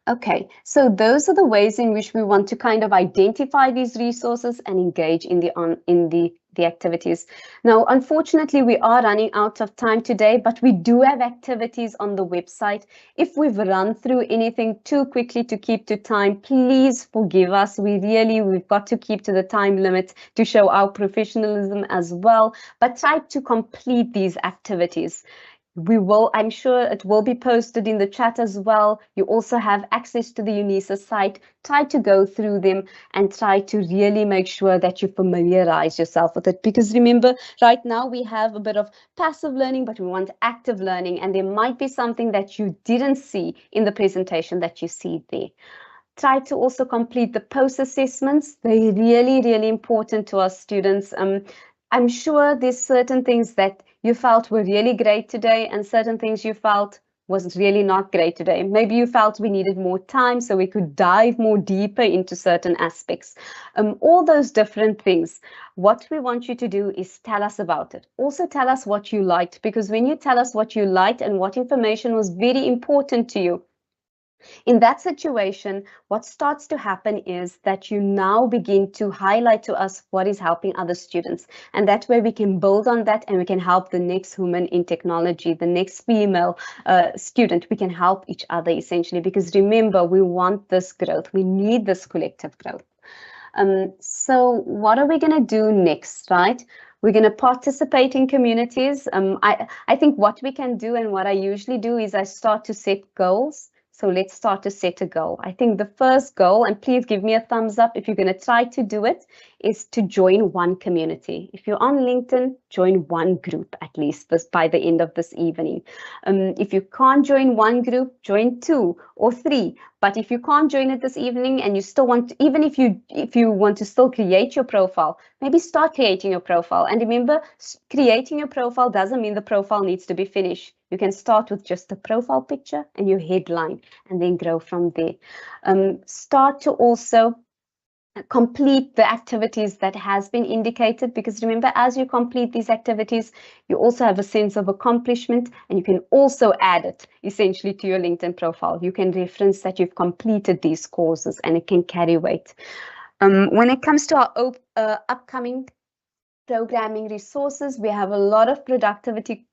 Okay, so those are the ways in which we want to kind of identify these resources and engage in the activities. Now, unfortunately, we are running out of time today, but we do have activities on the website. If we've run through anything too quickly to keep to time, please forgive us. We've got to keep to the time limit to show our professionalism as well, but try to complete these activities. I'm sure it will be posted in the chat as well. You also have access to the UNISA site. Try to go through them and try to really make sure that you familiarize yourself with it. Because remember, right now we have a bit of passive learning, but we want active learning. And there might be something that you didn't see in the presentation that you see there. Try to also complete the post-assessments. They're really, really important to our students. I'm sure there's certain things that you felt were really great today and certain things you felt was really not great today. Maybe you felt we needed more time so we could dive more deeper into certain aspects. All those different things. What we want you to do is tell us about it. Also tell us what you liked, because when you tell us what you liked and what information was very important to you, in that situation, what starts to happen is that you now begin to highlight to us what is helping other students. And that way we can build on that and we can help the next woman in technology, the next female student. We can help each other essentially, because remember, we want this growth. We need this collective growth. So what are we going to do next, right? We're going to participate in communities. I think what we can do and what I usually do is I start to set goals. So let's start to set a goal. I think the first goal, and please give me a thumbs up if you're going to try to do it, is to join one community. If you're on LinkedIn, join one group at least by the end of this evening. If you can't join one group, join 2 or 3. But if you can't join it this evening and you still want, even if you want to still create your profile, maybe start creating your profile. And remember, creating your profile doesn't mean the profile needs to be finished. You can start with just the profile picture and your headline and then grow from there. Start to also complete the activities that has been indicated, because remember, as you complete these activities, you also have a sense of accomplishment, and you can also add it essentially to your LinkedIn profile. You can reference that you've completed these courses and it can carry weight. When it comes to our upcoming programming resources, we have a lot of productivity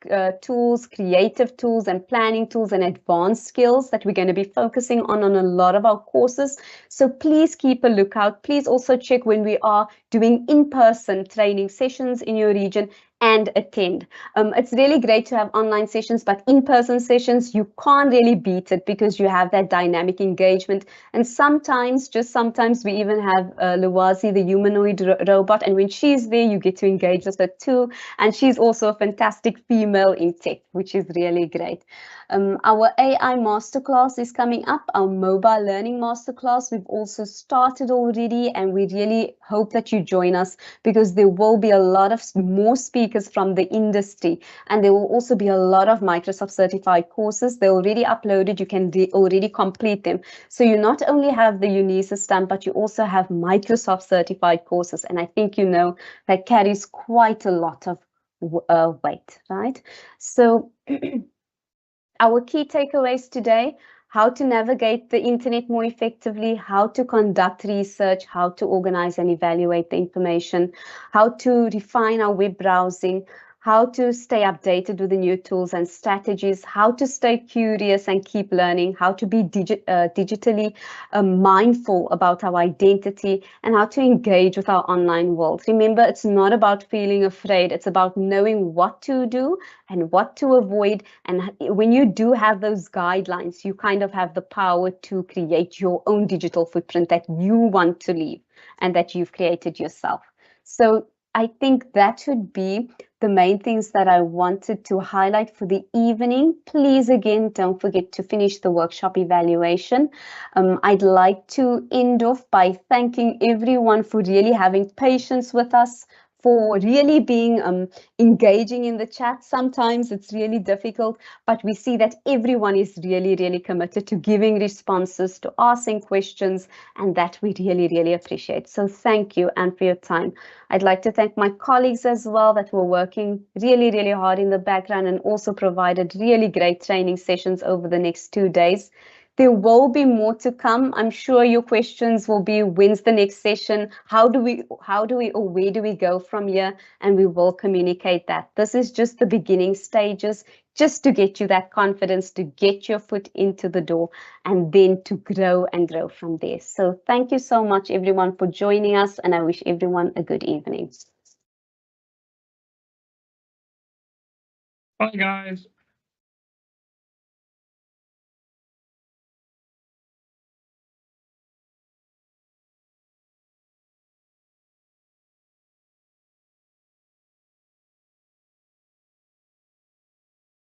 tools, creative tools, and planning tools and advanced skills that we're going to be focusing on a lot of our courses. So please keep a lookout. Please also check when we are doing in-person training sessions in your region and attend. It's really great to have online sessions, but in-person sessions, you can't really beat it because you have that dynamic engagement. And sometimes, just sometimes, we even have Luwazi, the humanoid robot, and when she's there, you get to engage with her too. And she's also a fantastic female in tech, which is really great. Our AI masterclass is coming up, our mobile learning masterclass. We've also started already, and we really hope that you join us, because there will be a lot of more speakers from the industry, and there will also be a lot of Microsoft certified courses. They're already uploaded. You can already complete them. So you not only have the UNISA stamp, but you also have Microsoft certified courses. And I think you know that carries quite a lot of weight, right? So our key takeaways today: how to navigate the internet more effectively, how to conduct research, how to organize and evaluate the information, how to refine our web browsing, how to stay updated with the new tools and strategies, how to stay curious and keep learning, how to be digitally mindful about our identity, and how to engage with our online world. Remember, it's not about feeling afraid, it's about knowing what to do and what to avoid. And when you do have those guidelines, you kind of have the power to create your own digital footprint that you want to leave and that you've created yourself. So I think that should be the main things that I wanted to highlight for the evening. Please, again, don't forget to finish the workshop evaluation. I'd like to end off by thanking everyone for really having patience with us, for really being engaging in the chat. Sometimes it's really difficult, but we see that everyone is really, really committed to giving responses, to asking questions, and that we really, really appreciate. So thank you, and for your time. I'd like to thank my colleagues as well that were working really, really hard in the background and also provided really great training sessions over the next 2 days. There will be more to come. I'm sure your questions will be, when's the next session? How do we, or where do we go from here? And we will communicate that. This is just the beginning stages, just to get you that confidence, to get your foot into the door, and then to grow and grow from there. So thank you so much, everyone, for joining us, and I wish everyone a good evening. Bye, guys.